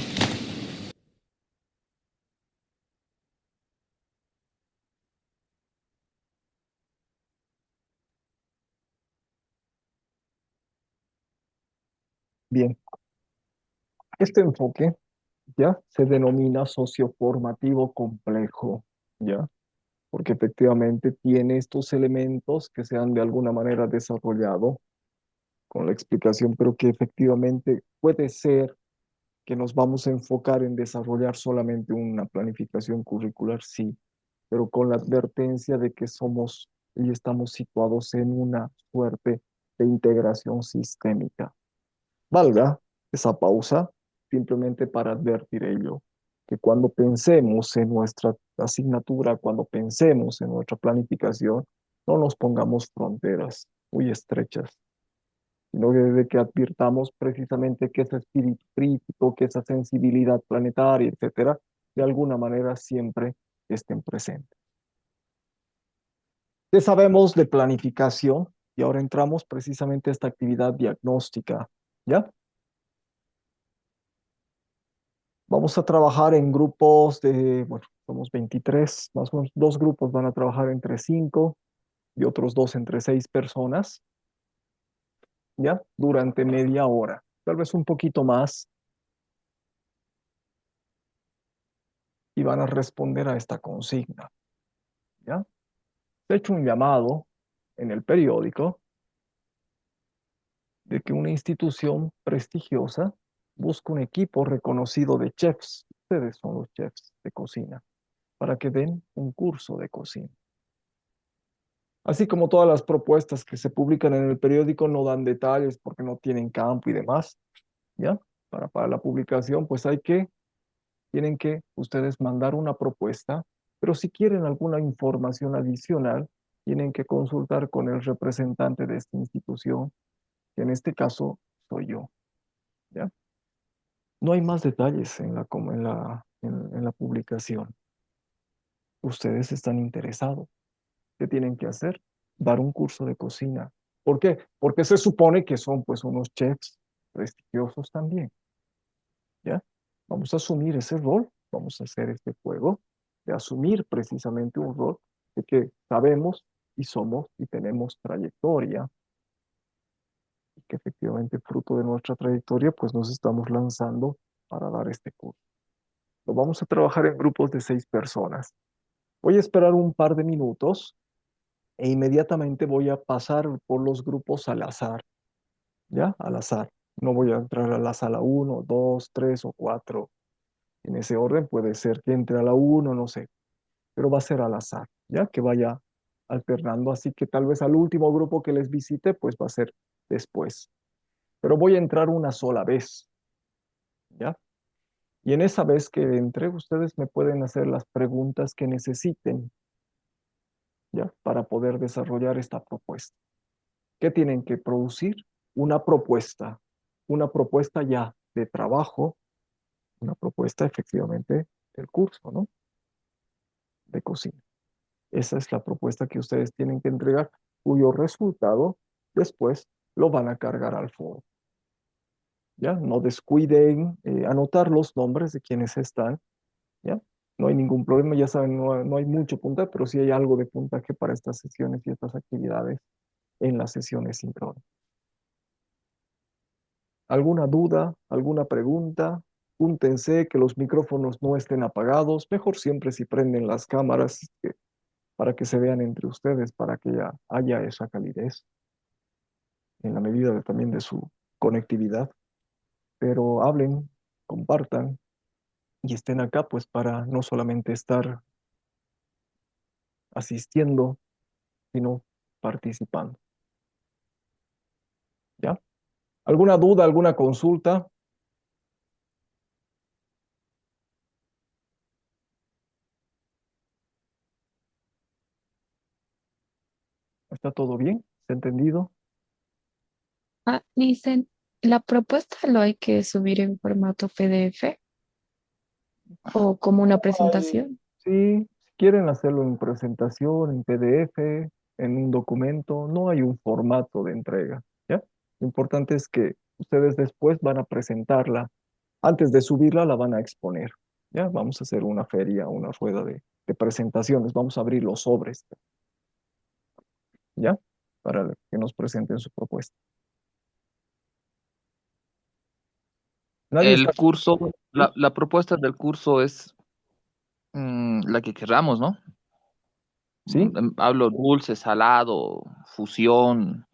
A: Bien, este enfoque ya se denomina socioformativo complejo, ya, porque efectivamente tiene estos elementos que se han de alguna manera desarrollado con la explicación, pero que efectivamente puede ser que nos vamos a enfocar en desarrollar solamente una planificación curricular, sí, pero con la advertencia de que somos y estamos situados en una suerte de integración sistémica. Valga esa pausa simplemente para advertir ello, que cuando pensemos en nuestra asignatura, cuando pensemos en nuestra planificación, no nos pongamos fronteras muy estrechas, sino de que advirtamos precisamente que ese espíritu crítico, que esa sensibilidad planetaria, etcétera, de alguna manera siempre estén presentes. ¿Qué sabemos de planificación? Y ahora entramos precisamente a esta actividad diagnóstica, ¿ya? Vamos a trabajar en grupos de, bueno, somos 23, más o menos 2 grupos van a trabajar entre 5 y otros 2 entre 6 personas, ¿ya? Durante media hora, tal vez un poquito más, y van a responder a esta consigna, ¿ya? Se ha hecho un llamado en el periódico de que una institución prestigiosa busca un equipo reconocido de chefs, ustedes son los chefs de cocina, para que den un curso de cocina. Así como todas las propuestas que se publican en el periódico no dan detalles porque no tienen campo y demás, ¿ya? Para la publicación, pues tienen que ustedes mandar una propuesta, pero si quieren alguna información adicional, tienen que consultar con el representante de esta institución, que en este caso soy yo, ¿ya? No hay más detalles en la publicación. Ustedes están interesados. ¿Qué tienen que hacer? Dar un curso de cocina. ¿Por qué? Porque se supone que son pues unos chefs prestigiosos también, ¿ya? Vamos a asumir ese rol, vamos a hacer este juego de asumir precisamente un rol de que sabemos y somos y tenemos trayectoria, y que efectivamente fruto de nuestra trayectoria pues nos estamos lanzando para dar este curso. Lo vamos a trabajar en grupos de 6 personas. Voy a esperar un par de minutos e inmediatamente voy a pasar por los grupos al azar, ¿ya? Al azar. No voy a entrar a la sala 1, 2, 3 o 4. En ese orden puede ser que entre a la 1, no sé, pero va a ser al azar, ¿ya? Que vaya alternando, así que tal vez al último grupo que les visite, pues va a ser después. Pero voy a entrar una sola vez, ¿ya? Y en esa vez que entre, ustedes me pueden hacer las preguntas que necesiten, ¿ya? Para poder desarrollar esta propuesta. ¿Qué tienen que producir? Una propuesta ya de trabajo, una propuesta efectivamente del curso, ¿no? De cocina. Esa es la propuesta que ustedes tienen que entregar, cuyo resultado después lo van a cargar al foro. ¿Ya? No descuiden anotar los nombres de quienes están, ¿ya? No hay ningún problema, ya saben, no hay mucho puntaje, pero sí hay algo de puntaje para estas sesiones y estas actividades en las sesiones sincrónicas. ¿Alguna duda? ¿Alguna pregunta? Júntense, que los micrófonos no estén apagados. Mejor siempre si prenden las cámaras, que para que se vean entre ustedes, para que haya esa calidez en la medida también de su conectividad. Pero hablen, compartan y estén acá pues para no solamente estar asistiendo, sino participando. ¿Ya? ¿Alguna duda, alguna consulta? ¿Está todo bien? ¿Se ha entendido?
F: Dicen, ¿la propuesta lo hay que subir en formato PDF o como una presentación?
A: Sí, si quieren hacerlo en presentación, en PDF, en un documento, no hay un formato de entrega, ¿ya? Lo importante es que ustedes después van a presentarla. Antes de subirla, la van a exponer, ¿ya? Vamos a hacer una feria, una rueda de presentaciones. Vamos a abrir los sobres, ¿ya? Para que nos presenten su propuesta. Nadie está...
I: El curso, la propuesta del curso es la que querramos, ¿no?
A: ¿Sí?
I: Hablo dulce, salado, fusión.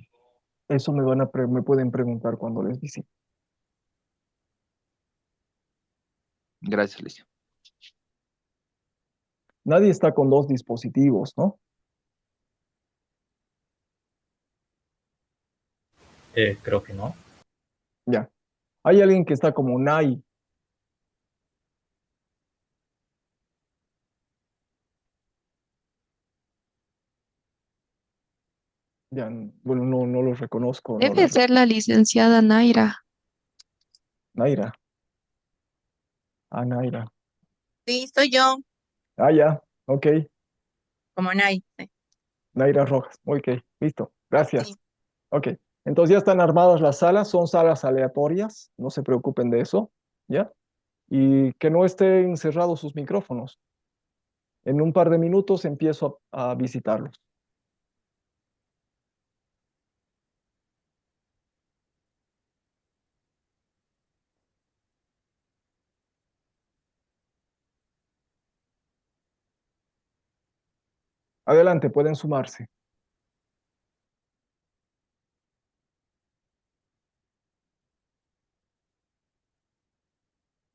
A: Eso me pueden preguntar cuando les visite.
I: Gracias, Alicia.
A: Nadie está con dos dispositivos, ¿no?
J: Creo que no.
A: Ya. Hay alguien que está como NAI. Ya, bueno, no los reconozco, no
F: Debe
A: las...
F: ser la licenciada Naira.
A: Naira. Ah, Naira.
D: Sí, soy yo,
A: Ah, ya. Ok.
D: como Nay. Sí.
A: Naira Rojas. Ok. Listo. Gracias.
D: Sí.
A: Ok. Entonces ya están armadas las salas. Son salas aleatorias. No se preocupen de eso. ¿Ya? Y que no estén cerrados sus micrófonos. En un par de minutos empiezo a visitarlos. Adelante, pueden sumarse.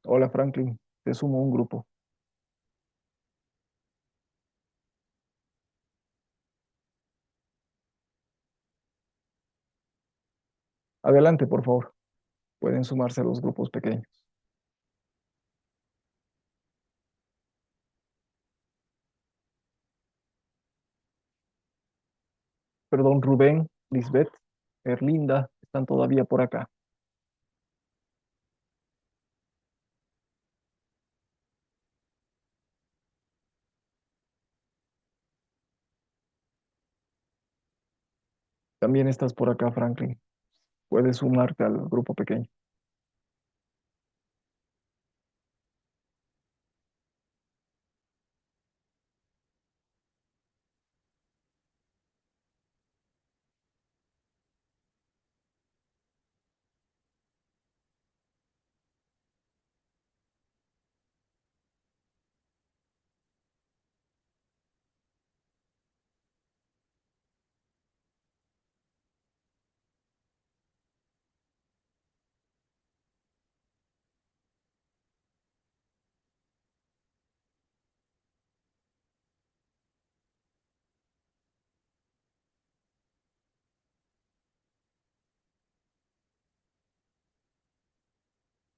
A: Hola, Franklin. Te sumo un grupo. Adelante, por favor. Pueden sumarse a los grupos pequeños. Perdón, Rubén, Lisbeth, Erlinda, están todavía por acá. También estás por acá, Franklin. Puedes sumarte al grupo pequeño.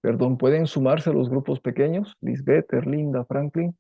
A: Perdón, ¿pueden sumarse a los grupos pequeños? Lisbeth, Erlinda, Franklin.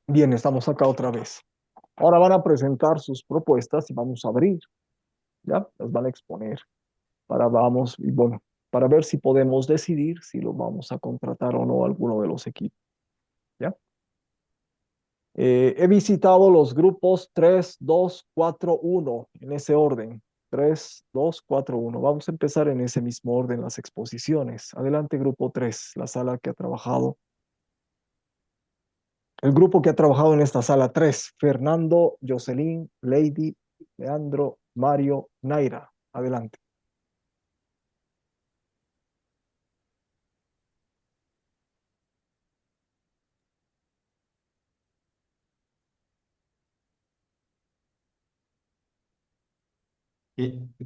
A: Bien, estamos acá otra vez. Ahora van a presentar sus propuestas y vamos a abrir, ¿ya? Las van a exponer y bueno, para ver si podemos decidir si lo vamos a contratar o no a alguno de los equipos, ¿ya? He visitado los grupos 3, 2, 4, 1 en ese orden. 3, 2, 4, 1. Vamos a empezar en ese mismo orden las exposiciones. Adelante, grupo 3, la sala que ha trabajado. El grupo que ha trabajado en esta sala 3, Fernando, Jocelyn, Lady, Leandro, Mario, Naira. Adelante.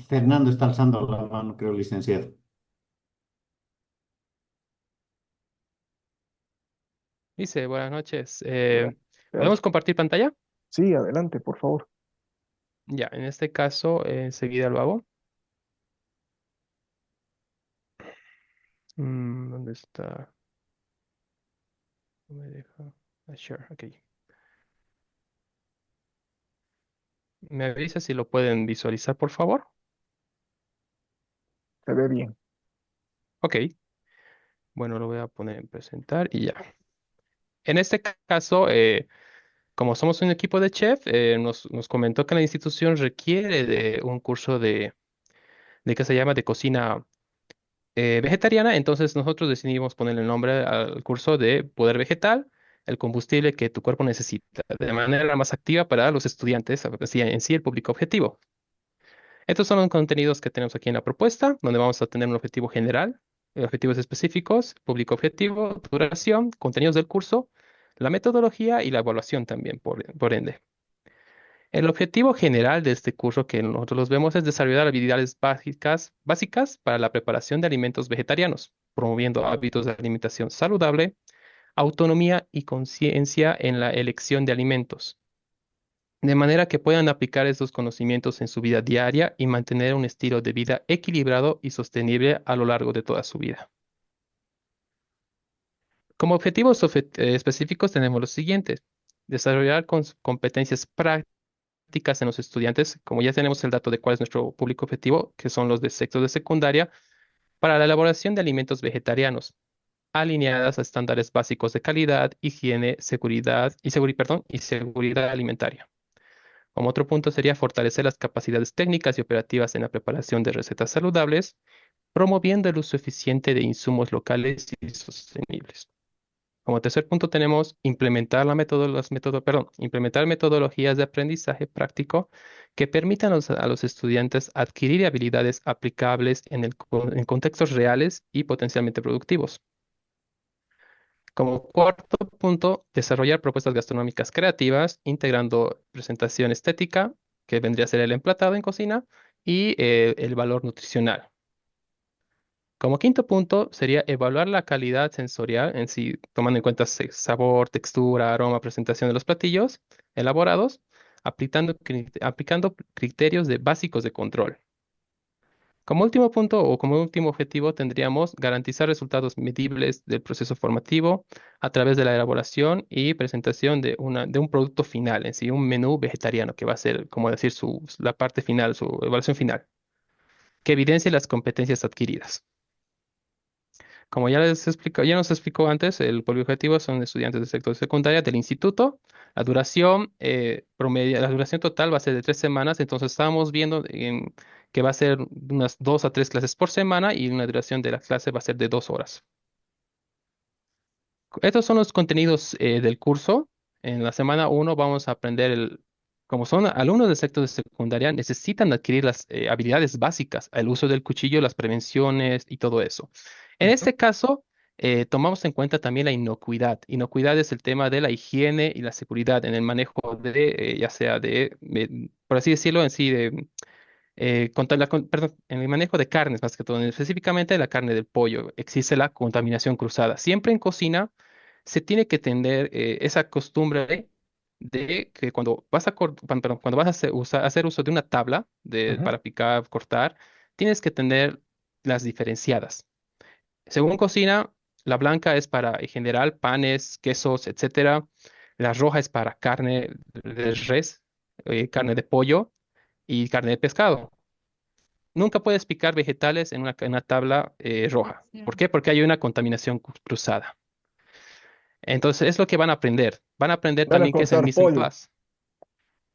B: Fernando está alzando la mano, creo, licenciado.
K: Dice, buenas noches.
A: Hola.
K: ¿Podemos compartir pantalla?
A: Sí, adelante, por favor.
K: Ya, en este caso, enseguida lo hago. ¿Dónde está? No me deja. Share, ok. ¿Me avisa si lo pueden visualizar, por favor?
A: Se ve bien.
K: Ok. Bueno, lo voy a poner en presentar y ya. En este caso, como somos un equipo de chef, nos comentó que la institución requiere de un curso de que se llama de cocina vegetariana, entonces nosotros decidimos ponerle el nombre al curso de Poder Vegetal, el combustible que tu cuerpo necesita, de manera más activa para los estudiantes, así en sí el público objetivo. Estos son los contenidos que tenemos aquí en la propuesta, donde vamos a tener un objetivo general, objetivos específicos, público objetivo, duración, contenidos del curso, la metodología y la evaluación también, por ende. El objetivo general de este curso que nosotros los vemos es desarrollar habilidades básicas para la preparación de alimentos vegetarianos, promoviendo hábitos de alimentación saludable, autonomía y conciencia en la elección de alimentos, de manera que puedan aplicar estos conocimientos en su vida diaria y mantener un estilo de vida equilibrado y sostenible a lo largo de toda su vida. Como objetivos específicos tenemos los siguientes: desarrollar competencias prácticas en los estudiantes, como ya tenemos el dato de cuál es nuestro público objetivo, que son los de sexto de secundaria, para la elaboración de alimentos vegetarianos, alineadas a estándares básicos de calidad, higiene, y seguridad alimentaria. Como otro punto sería fortalecer las capacidades técnicas y operativas en la preparación de recetas saludables, promoviendo el uso eficiente de insumos locales y sostenibles. Como tercer punto tenemos implementar metodologías de aprendizaje práctico que permitan a los estudiantes adquirir habilidades aplicables en contextos reales y potencialmente productivos. Como cuarto punto, desarrollar propuestas gastronómicas creativas, integrando presentación estética, que vendría a ser el emplatado en cocina, y el valor nutricional. Como quinto punto sería evaluar la calidad sensorial en sí, tomando en cuenta sabor, textura, aroma, presentación de los platillos elaborados, aplicando criterios básicos de control. Como último punto o como último objetivo tendríamos garantizar resultados medibles del proceso formativo a través de la elaboración y presentación de un producto final, en sí, un menú vegetariano, que va a ser, como decir, la parte final, su evaluación final, que evidencie las competencias adquiridas. Como ya nos explicó antes, el público objetivo son estudiantes del sector secundaria del instituto. La duración total va a ser de 3 semanas, entonces estábamos viendo que va a ser unas 2 a 3 clases por semana y una duración de la clase va a ser de 2 horas. Estos son los contenidos del curso. En la semana 1 vamos a aprender como son alumnos del sector de secundaria, necesitan adquirir las habilidades básicas, el uso del cuchillo, las prevenciones y todo eso. En este caso, tomamos en cuenta también la inocuidad. Inocuidad es el tema de la higiene y la seguridad en el manejo ya sea por así decirlo, en sí, perdón, en el manejo de carnes, más que todo, específicamente la carne del pollo, existe la contaminación cruzada. Siempre en cocina se tiene que tener esa costumbre de que cuando vas a, perdón, cuando vas a hacer uso de una tabla para picar, cortar, tienes que tener las diferenciadas. Según cocina, la blanca es para, en general, panes, quesos, etcétera. La roja es para carne de res, carne de pollo y carne de pescado. Nunca puedes picar vegetales en una tabla roja. ¿Por qué? Porque hay una contaminación cruzada. Entonces, es lo que van a aprender. Van a aprender
A: Van a
K: también qué es el
A: cortar
K: mise en
A: pollo,
K: place.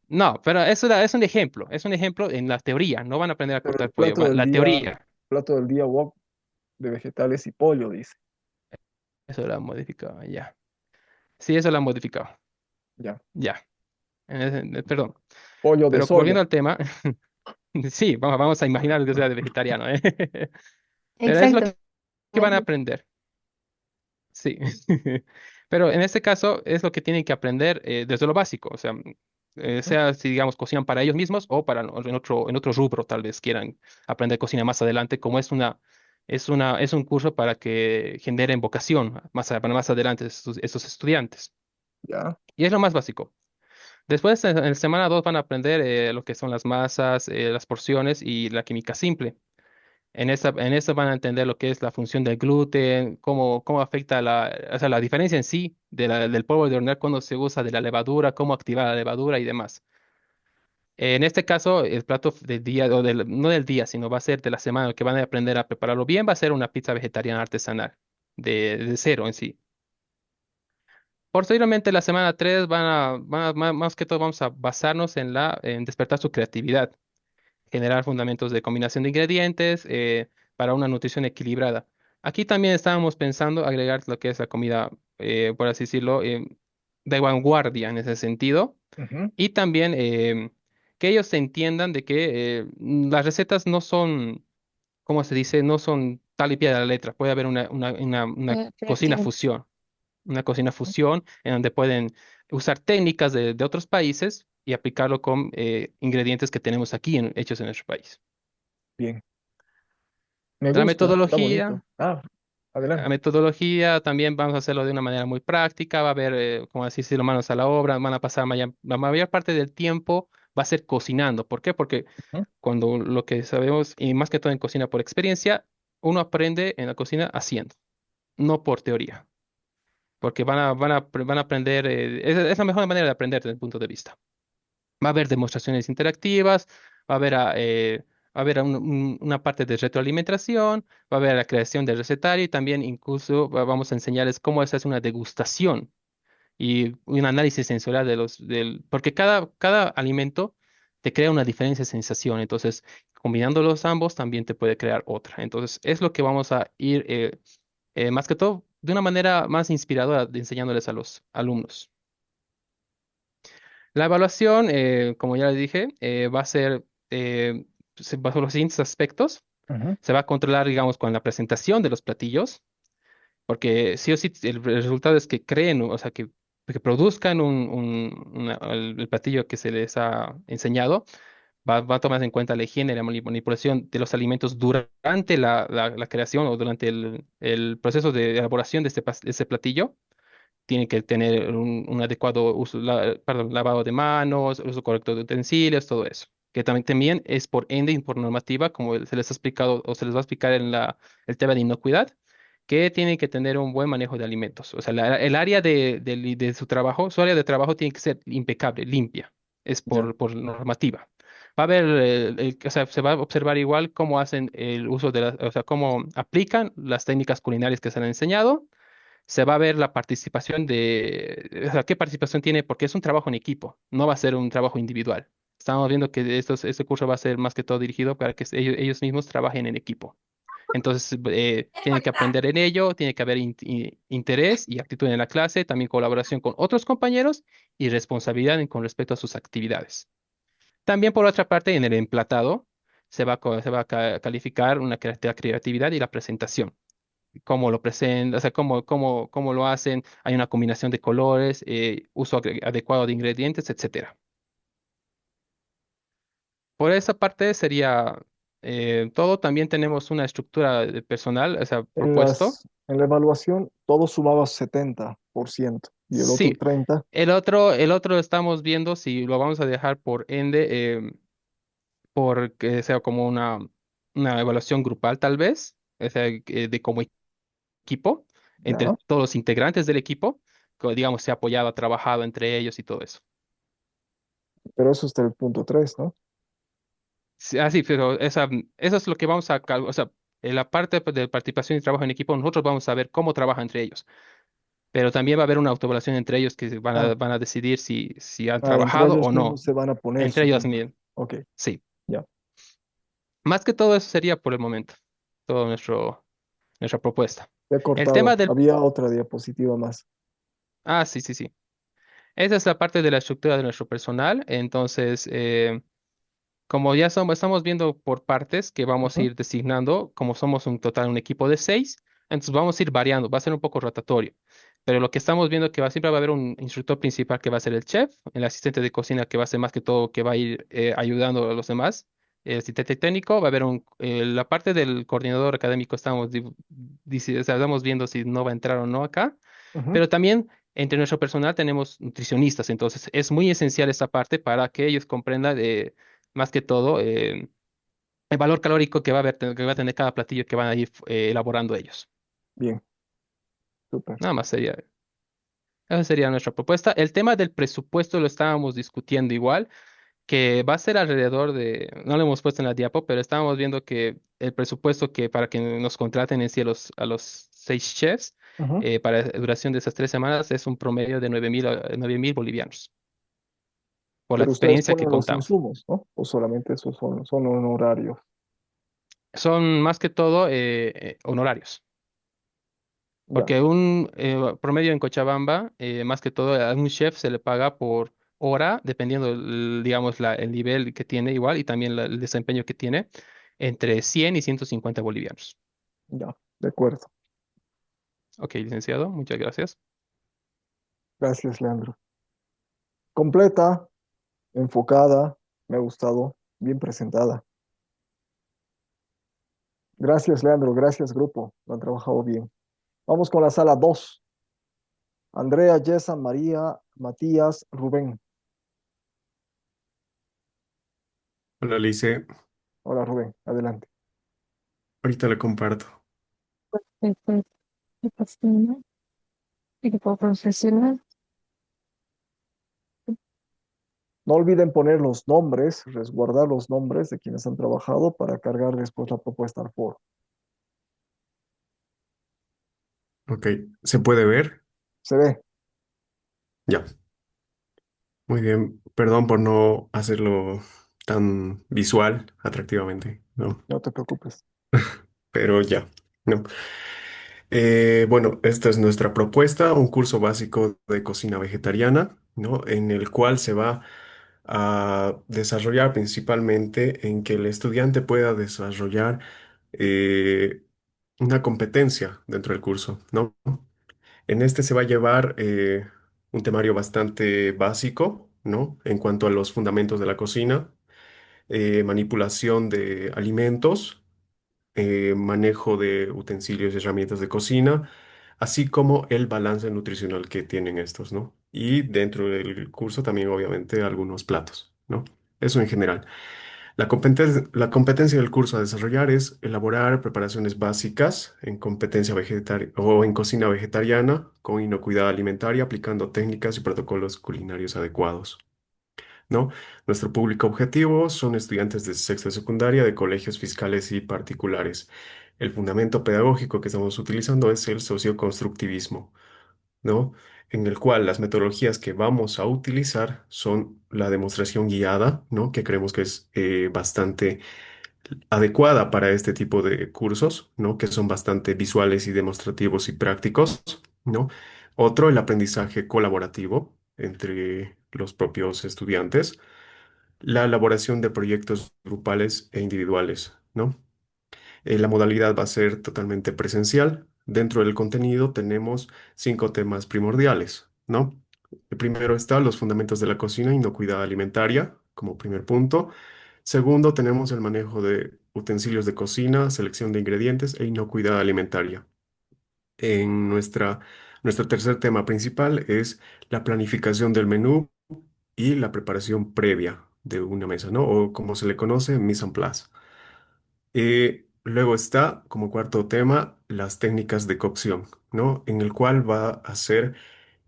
K: No, pero eso es un ejemplo. Es un ejemplo en la teoría. No van a aprender a
A: pero el
K: cortar pollo. La teoría.
A: plato del día, wok de vegetales y pollo, dice.
K: Eso lo han modificado, ya. Sí, eso lo han modificado.
A: Ya.
K: Ya. Perdón.
A: Pollo de
K: Pero volviendo
A: soya.
K: al tema, sí, vamos a imaginar que sea de vegetariano, ¿eh? Pero es lo
F: Exacto.
K: que van a aprender. Sí. Pero en este caso es lo que tienen que aprender desde lo básico. O sea, sea si digamos cocinan para ellos mismos o para en otro rubro, tal vez quieran aprender cocina más adelante, como es un curso para que generen vocación para más adelante estos estudiantes.
A: Ya.
K: Y es lo más básico. Después, en semana 2 van a aprender lo que son las masas, las porciones y la química simple. En esta van a entender lo que es la función del gluten, cómo afecta o sea, la diferencia en sí del polvo de hornear cuando se usa de la levadura, cómo activar la levadura y demás. En este caso, el plato del día, no del día, sino va a ser de la semana, que van a aprender a prepararlo bien, va a ser una pizza vegetariana artesanal, de cero en sí. Posteriormente, la semana 3 más que todo vamos a basarnos en despertar su creatividad, generar fundamentos de combinación de ingredientes para una nutrición equilibrada. Aquí también estábamos pensando agregar lo que es la comida, por así decirlo, de vanguardia en ese sentido.
A: Ujú.
K: Y también que ellos entiendan de que las recetas no son, ¿cómo se dice? No son tal y pie de la letra. Puede haber una cocina
F: Creativos.
K: fusión, una cocina fusión en donde pueden usar técnicas de otros países y aplicarlo con ingredientes que tenemos aquí hechos en nuestro país.
A: Bien. Me
K: La
A: gusta, está bonito.
K: metodología, la
A: Adelante.
K: metodología también vamos a hacerlo de una manera muy práctica, va a haber, como así decirlo, manos a la obra, van a pasar la mayor parte del tiempo va a ser cocinando. ¿Por qué? Porque
A: Ujú.
K: cuando lo que sabemos, y más que todo en cocina por experiencia, uno aprende en la cocina haciendo, no por teoría, porque van a aprender, es la mejor manera de aprender desde el punto de vista. Va a haber demostraciones interactivas, va a haber, va a haber una parte de retroalimentación, va a haber la creación del recetario y también incluso vamos a enseñarles cómo se hace una degustación y un análisis sensorial porque cada alimento te crea una diferencia de sensación, entonces combinando los ambos también te puede crear otra. Entonces es lo que vamos a ir más que todo de una manera más inspiradora enseñándoles a los alumnos. La evaluación, como ya les dije, va a ser bajo los siguientes aspectos.
A: Ujú.
K: Se va a controlar, digamos, con la presentación de los platillos, porque sí o sí el resultado es que creen, o sea, que produzcan el platillo que se les ha enseñado. Va a tomar en cuenta la higiene y la manipulación de los alimentos durante la creación o durante el proceso de elaboración de este platillo. Tiene que tener un adecuado uso, perdón, lavado de manos, uso correcto de utensilios, todo eso. Que también es por ende y por normativa, como se les ha explicado o se les va a explicar en el tema de inocuidad, que tienen que tener un buen manejo de alimentos. O sea, el área de su trabajo, su área de trabajo tiene que ser impecable, limpia. Es
A: Ya.
K: por normativa. Va a haber, o sea, se va a observar igual cómo hacen el uso o sea, cómo aplican las técnicas culinarias que se han enseñado. Se va a ver la participación o sea, qué participación tiene, porque es un trabajo en equipo, no va a ser un trabajo individual. Estamos viendo que este curso va a ser más que todo dirigido para que ellos mismos trabajen en equipo. Entonces, tienen que aprender en ello, tiene que haber interés y actitud en la clase, también colaboración con otros compañeros y responsabilidad con respecto a sus actividades. También, por otra parte, en el emplatado se va a calificar la creatividad y la presentación cómo lo presentan, o sea, cómo lo hacen, hay una combinación de colores, uso adecuado de ingredientes, etcétera. Por esa parte sería todo. También tenemos una estructura de personal, o sea, propuesto.
A: En la evaluación, todo sumaba 70% y el otro
K: Sí,
A: 30%.
K: el otro estamos viendo si lo vamos a dejar por ende, porque sea como una evaluación grupal tal vez, o sea, de como equipo, entre
A: Ya.
K: todos los integrantes del equipo, digamos, se ha apoyado, ha trabajado entre ellos y todo eso.
A: Pero eso está el punto 3, ¿no?
K: Sí, sí, pero eso es lo que vamos a o sea, en la parte pues, de participación y trabajo en equipo, nosotros vamos a ver cómo trabajan entre ellos, pero también va a haber una autoevaluación entre ellos que
A: Ah,
K: van a decidir si han
A: entre
K: trabajado
A: ellos
K: o
A: mismos
K: no,
A: se van a poner
K: entre
A: su
K: ellos
A: punto.
K: mismos.
A: Ok,
K: Sí,
A: ya.
K: más que todo eso sería por el momento, todo nuestra propuesta.
A: He
K: El tema
A: cortado.
K: del...
A: Había otra diapositiva más.
K: Ah, sí, sí, sí. Esa es la parte de la estructura de nuestro personal. Entonces, como ya estamos viendo por partes que vamos a
A: Ujú,
K: ir designando, como somos un total un equipo de 6, entonces vamos a ir variando, va a ser un poco rotatorio. Pero lo que estamos viendo que siempre va a haber un instructor principal que va a ser el chef, el asistente de cocina que va a ser más que todo que va a ir ayudando a los demás, el asistente técnico, va a haber la parte del coordinador académico o sea, estamos viendo si no va a entrar o no acá,
A: ujú.
K: pero también entre nuestro personal tenemos nutricionistas, entonces es muy esencial esta parte para que ellos comprendan más que todo el valor calórico que va a tener cada platillo que van a ir elaborando ellos.
A: Bien, súper.
K: Nada más esa sería nuestra propuesta. El tema del presupuesto lo estábamos discutiendo igual, que va a ser alrededor no lo hemos puesto en la diapo, pero estábamos viendo que el presupuesto que para que nos contraten en sí a los 6 chefs
A: Ujú.
K: para duración de esas 3 semanas es un promedio de 9.000 bolivianos, por la
A: Pero ustedes
K: experiencia que
A: ponen los
K: contamos.
A: insumos, ¿no? O solamente esos son honorarios.
K: Son más que todo honorarios.
A: Ya,
K: Porque un promedio en Cochabamba, más que todo, a un chef se le paga por hora, dependiendo, digamos, el nivel que tiene igual y también el desempeño que tiene, entre 100 y 150 bolivianos.
A: ya, de acuerdo.
K: Ok, licenciado, muchas gracias.
A: Gracias, Leandro. Completa, enfocada, me ha gustado, bien presentada. Gracias, Leandro. Gracias, grupo. Lo han trabajado bien. Vamos con la sala 2. Andrea, Yesa, María, Matías, Rubén.
L: Hola, Lice.
A: Hola, Rubén. Adelante.
L: Ahorita le comparto.
F: Este, cocina, equipo profesional.
A: No olviden poner los nombres, resguardar los nombres de quienes han trabajado para cargar después la propuesta al foro.
L: Ok, ¿se puede ver?
A: Se ve,
L: Ya. Muy bien. Perdón por no hacerlo tan visual, atractivamente, ¿no?
A: no te preocupes.
L: Pero ya, ¿no? Bueno, esta es nuestra propuesta, un curso básico de cocina vegetariana, ¿no? En el cual se va a desarrollar principalmente en que el estudiante pueda desarrollar eh, una competencia dentro del curso, ¿no? En este se va a llevar un temario bastante básico, ¿no? En cuanto a los fundamentos de la cocina, manipulación de alimentos, manejo de utensilios y herramientas de cocina, así como el balance nutricional que tienen estos, ¿no? Y dentro del curso también, obviamente, algunos platos, ¿no? Eso en general. La competencia del curso a desarrollar es elaborar preparaciones básicas en competencia vegetariana o en cocina vegetariana con inocuidad alimentaria, aplicando técnicas y protocolos culinarios adecuados, ¿no? Nuestro público objetivo son estudiantes de sexto de secundaria de colegios fiscales y particulares. El fundamento pedagógico que estamos utilizando es el socioconstructivismo, ¿no? En el cual las metodologías que vamos a utilizar son la demostración guiada, ¿no? Que creemos que es bastante adecuada para este tipo de cursos, ¿no? Que son bastante visuales y demostrativos y prácticos, ¿no? Otro, el aprendizaje colaborativo entre los propios estudiantes, la elaboración de proyectos grupales e individuales, ¿no? La modalidad va a ser totalmente presencial. Dentro del contenido tenemos 5 temas primordiales, ¿no? El primero está los fundamentos de la cocina, inocuidad alimentaria, como primer punto. Segundo, tenemos el manejo de utensilios de cocina, selección de ingredientes e inocuidad alimentaria. Nuestro tercer tema principal es la planificación del menú y la preparación previa de una mesa, ¿no? O como se le conoce, mise en place. Luego está, como cuarto tema, las técnicas de cocción, ¿no? En el cual va a ser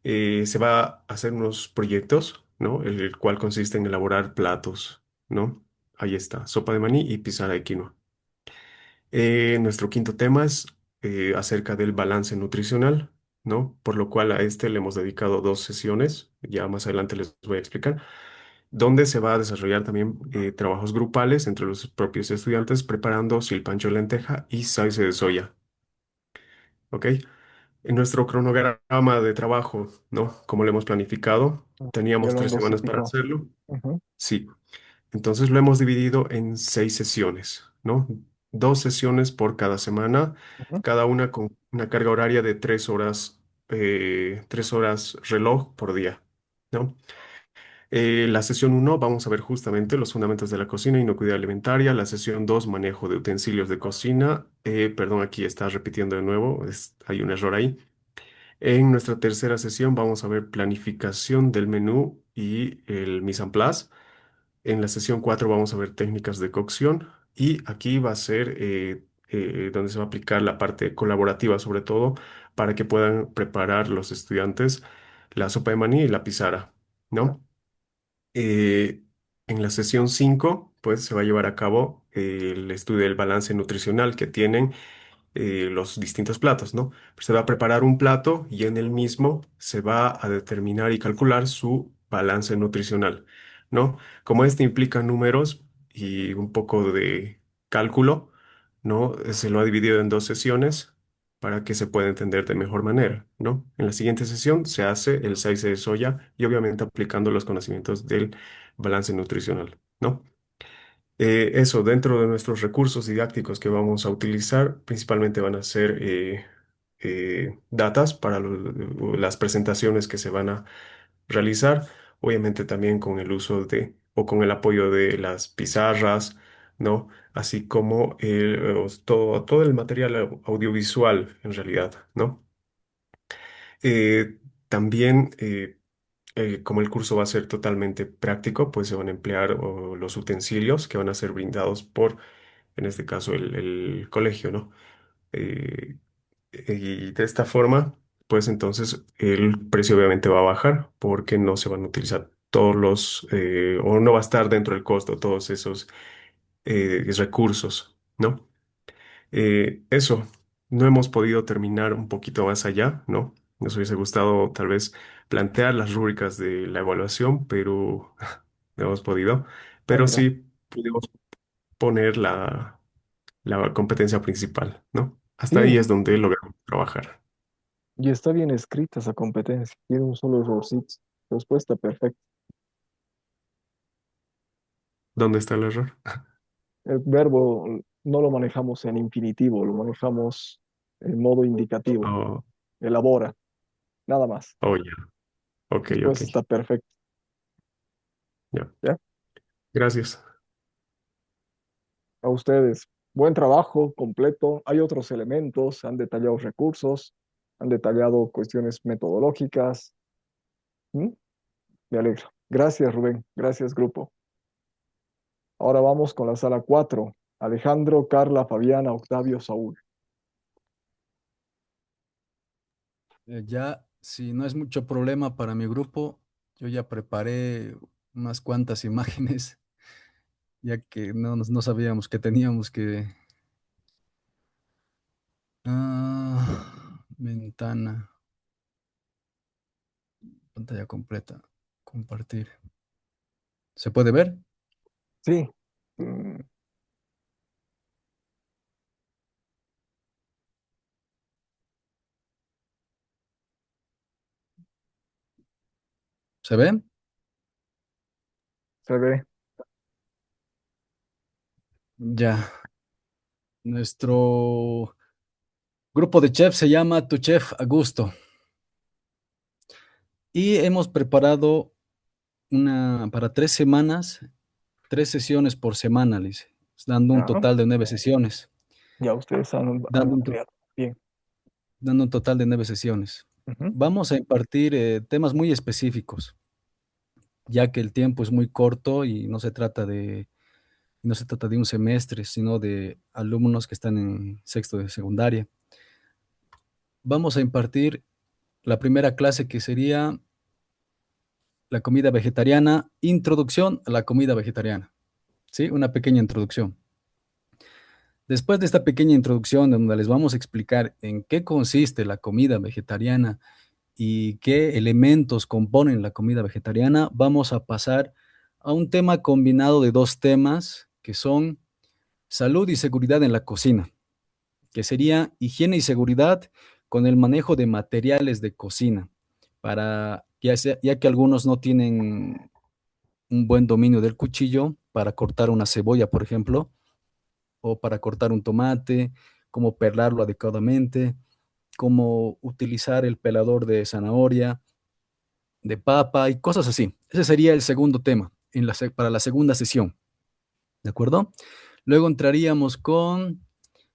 L: Se va a hacer unos proyectos, ¿no? El cual consiste en elaborar platos, ¿no? Ahí está, sopa de maní y pizarra de quinoa. Nuestro quinto tema es acerca del balance nutricional, ¿no? Por lo cual a este le hemos dedicado 2 sesiones, ya más adelante les voy a explicar, donde se va a desarrollar también trabajos grupales entre los propios estudiantes preparando silpancho de lenteja y salsa de soya, ¿ok? En nuestro cronograma de trabajo, ¿no? Como lo hemos planificado,
A: Ya
L: teníamos
A: lo han
L: 3 semanas para
A: dosificado.
L: hacerlo.
A: Ujú,
L: Sí, entonces lo hemos dividido en 6 sesiones, ¿no? 2 sesiones por cada semana,
A: ujú,
L: cada una con una carga horaria de 3 horas reloj por día, ¿no? La sesión 1 vamos a ver justamente los fundamentos de la cocina, inocuidad alimentaria. La sesión 2 manejo de utensilios de cocina. Perdón, aquí está repitiendo de nuevo, hay un error ahí. En nuestra tercera sesión vamos a ver planificación del menú y el mise en place. En la sesión 4 vamos a ver técnicas de cocción y aquí va a ser donde se va a aplicar la parte colaborativa, sobre todo para que puedan preparar los estudiantes la sopa de maní y la pizarra, ¿no? Eh, en la sesión 5 pues se va a llevar a cabo el estudio del balance nutricional que tienen los distintos platos, ¿no? Se va a preparar un plato y en el mismo se va a determinar y calcular su balance nutricional, ¿no? Como este implica números y un poco de cálculo, ¿no? Se lo ha dividido en 2 sesiones para que se pueda entender de mejor manera, ¿no? En la siguiente sesión se hace el 6 de soya y obviamente aplicando los conocimientos del balance nutricional, ¿no? Eso, dentro de nuestros recursos didácticos que vamos a utilizar, principalmente van a ser datas para las presentaciones que se van a realizar, obviamente también con el uso de o con el apoyo de las pizarras, ¿no? Así como todo el material audiovisual en realidad, ¿no? También como el curso va a ser totalmente práctico, pues se van a emplear los utensilios que van a ser brindados por, en este caso, el colegio, ¿no? Eh, y de esta forma, pues entonces el precio obviamente va a bajar porque no se van a utilizar todos o no va a estar dentro del costo todos esos recursos, ¿no? Eso, no hemos podido terminar un poquito más allá, ¿no? Nos hubiese gustado tal vez plantear las rúbricas de la evaluación, pero no hemos podido.
A: ah,
L: Pero
A: mira.
L: sí pudimos poner la competencia principal, ¿no? Hasta ahí
A: Sí,
L: es donde logramos trabajar.
A: y está bien escrita esa competencia. Tiene un solo errorcito. Respuesta perfecta.
L: ¿Dónde está el error?
A: El verbo no lo manejamos en infinitivo, lo manejamos en modo indicativo.
L: Oh,
A: Elabora, nada más.
L: oh, ya. Ok, ok.
A: Respuesta está perfecta.
L: Ya.
A: ¿Ya?
L: Gracias.
A: A ustedes, buen trabajo, completo. Hay otros elementos, han detallado recursos, han detallado cuestiones metodológicas. ¿Mm? Me alegro. Gracias, Rubén. Gracias, grupo. Ahora vamos con la sala 4. Alejandro, Carla, Fabiana, Octavio, Saúl.
E: Ya, si no es mucho problema para mi grupo, yo ya preparé unas cuantas imágenes, ya que no sabíamos que teníamos que... Ventana, pantalla completa, compartir. ¿Se puede ver?
A: Sí. Mm,
E: ¿Se ve?
A: se ve.
E: Ya. Nuestro grupo de chef se llama Tu Chef a Gusto y hemos preparado para 3 semanas, 3 sesiones por semana, Lice, dando un
A: Ya,
E: total de 9 sesiones.
A: ya ustedes han
E: Dando un, to-
A: ampliado. Bien.
E: dando un total de 9 sesiones.
A: Ujú.
E: Vamos a impartir temas muy específicos, ya que el tiempo es muy corto y no se trata de un semestre, sino de alumnos que están en sexto de secundaria. Vamos a impartir la primera clase que sería la comida vegetariana, introducción a la comida vegetariana. ¿Sí? Una pequeña introducción. Después de esta pequeña introducción, donde les vamos a explicar en qué consiste la comida vegetariana y qué elementos componen la comida vegetariana, vamos a pasar a un tema combinado de dos temas que son salud y seguridad en la cocina, que sería higiene y seguridad con el manejo de materiales de cocina, ya que algunos no tienen un buen dominio del cuchillo para cortar una cebolla, por ejemplo, o para cortar un tomate, cómo pelarlo adecuadamente, cómo utilizar el pelador de zanahoria, de papa y cosas así. Ese sería el segundo tema para la segunda sesión, ¿de acuerdo? Luego entraríamos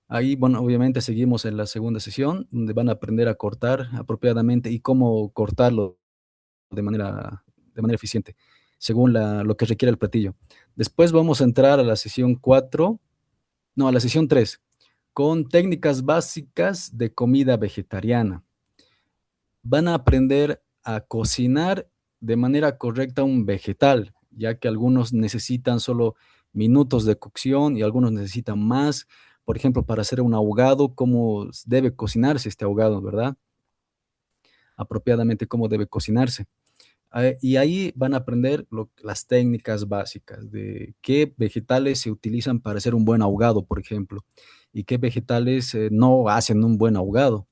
E: ahí, bueno, obviamente seguimos en la segunda sesión, donde van a aprender a cortar apropiadamente y cómo cortarlo de manera eficiente, según lo que requiere el platillo. Después vamos a entrar a la sesión 4, no, a la sesión 3, con técnicas básicas de comida vegetariana. Van a aprender a cocinar de manera correcta un vegetal, ya que algunos necesitan solo minutos de cocción y algunos necesitan más. Por ejemplo, para hacer un ahogado, cómo debe cocinarse este ahogado, ¿verdad? Apropiadamente cómo debe cocinarse. Y ahí van a aprender las técnicas básicas de qué vegetales se utilizan para hacer un buen ahogado, por ejemplo, y qué vegetales no hacen un buen ahogado.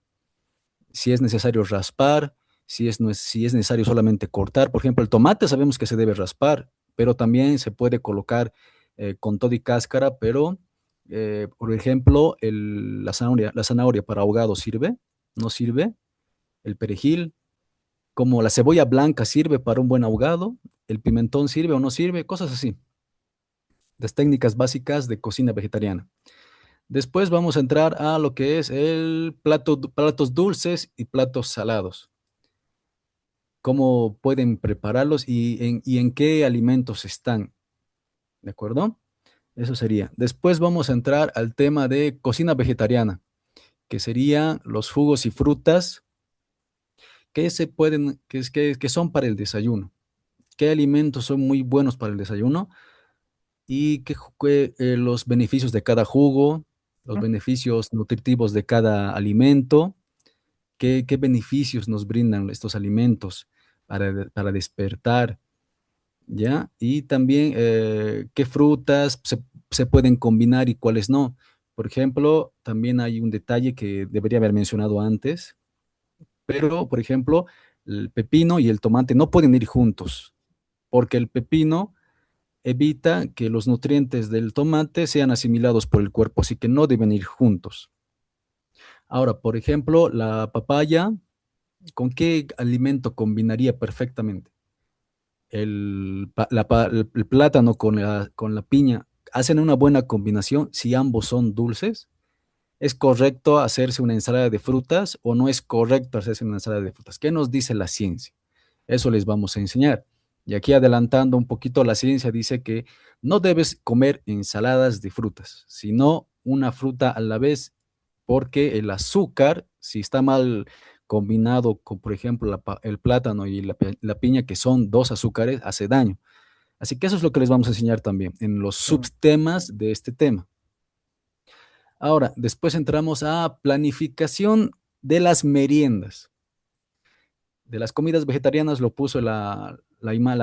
E: Si es necesario raspar, si es necesario solamente cortar. Por ejemplo, el tomate sabemos que se debe raspar, pero también se puede colocar con todo y cáscara, pero, por ejemplo, la zanahoria para ahogado sirve, no sirve. El perejil, como la cebolla blanca sirve para un buen ahogado, el pimentón sirve o no sirve, cosas así. Las técnicas básicas de cocina vegetariana. Después vamos a entrar a lo que es el platos dulces y platos salados. Cómo pueden prepararlos y en qué alimentos están. ¿De acuerdo? Eso sería. Después vamos a entrar al tema de cocina vegetariana, que serían los jugos y frutas que son para el desayuno. ¿Qué alimentos son muy buenos para el desayuno? Y los beneficios de cada jugo, los beneficios nutritivos de cada alimento, qué beneficios nos brindan estos alimentos para despertar, ¿ya? Y también qué frutas se pueden combinar y cuáles no. Por ejemplo, también hay un detalle que debería haber mencionado antes, pero, por ejemplo, el pepino y el tomate no pueden ir juntos, porque el pepino evita que los nutrientes del tomate sean asimilados por el cuerpo, así que no deben ir juntos. Ahora, por ejemplo, la papaya, ¿con qué alimento combinaría perfectamente? El plátano con la piña, ¿hacen una buena combinación si ambos son dulces? ¿Es correcto hacerse una ensalada de frutas o no es correcto hacerse una ensalada de frutas? ¿Qué nos dice la ciencia? Eso les vamos a enseñar. Y aquí adelantando un poquito, la ciencia dice que no debes comer ensaladas de frutas, sino una fruta a la vez, porque el azúcar, si está mal combinado con, por ejemplo, el plátano y la piña, que son dos azúcares, hace daño. Así que eso es lo que les vamos a enseñar también en los subtemas de este tema. Ahora, después entramos a planificación de las meriendas. De las comidas vegetarianas lo puso la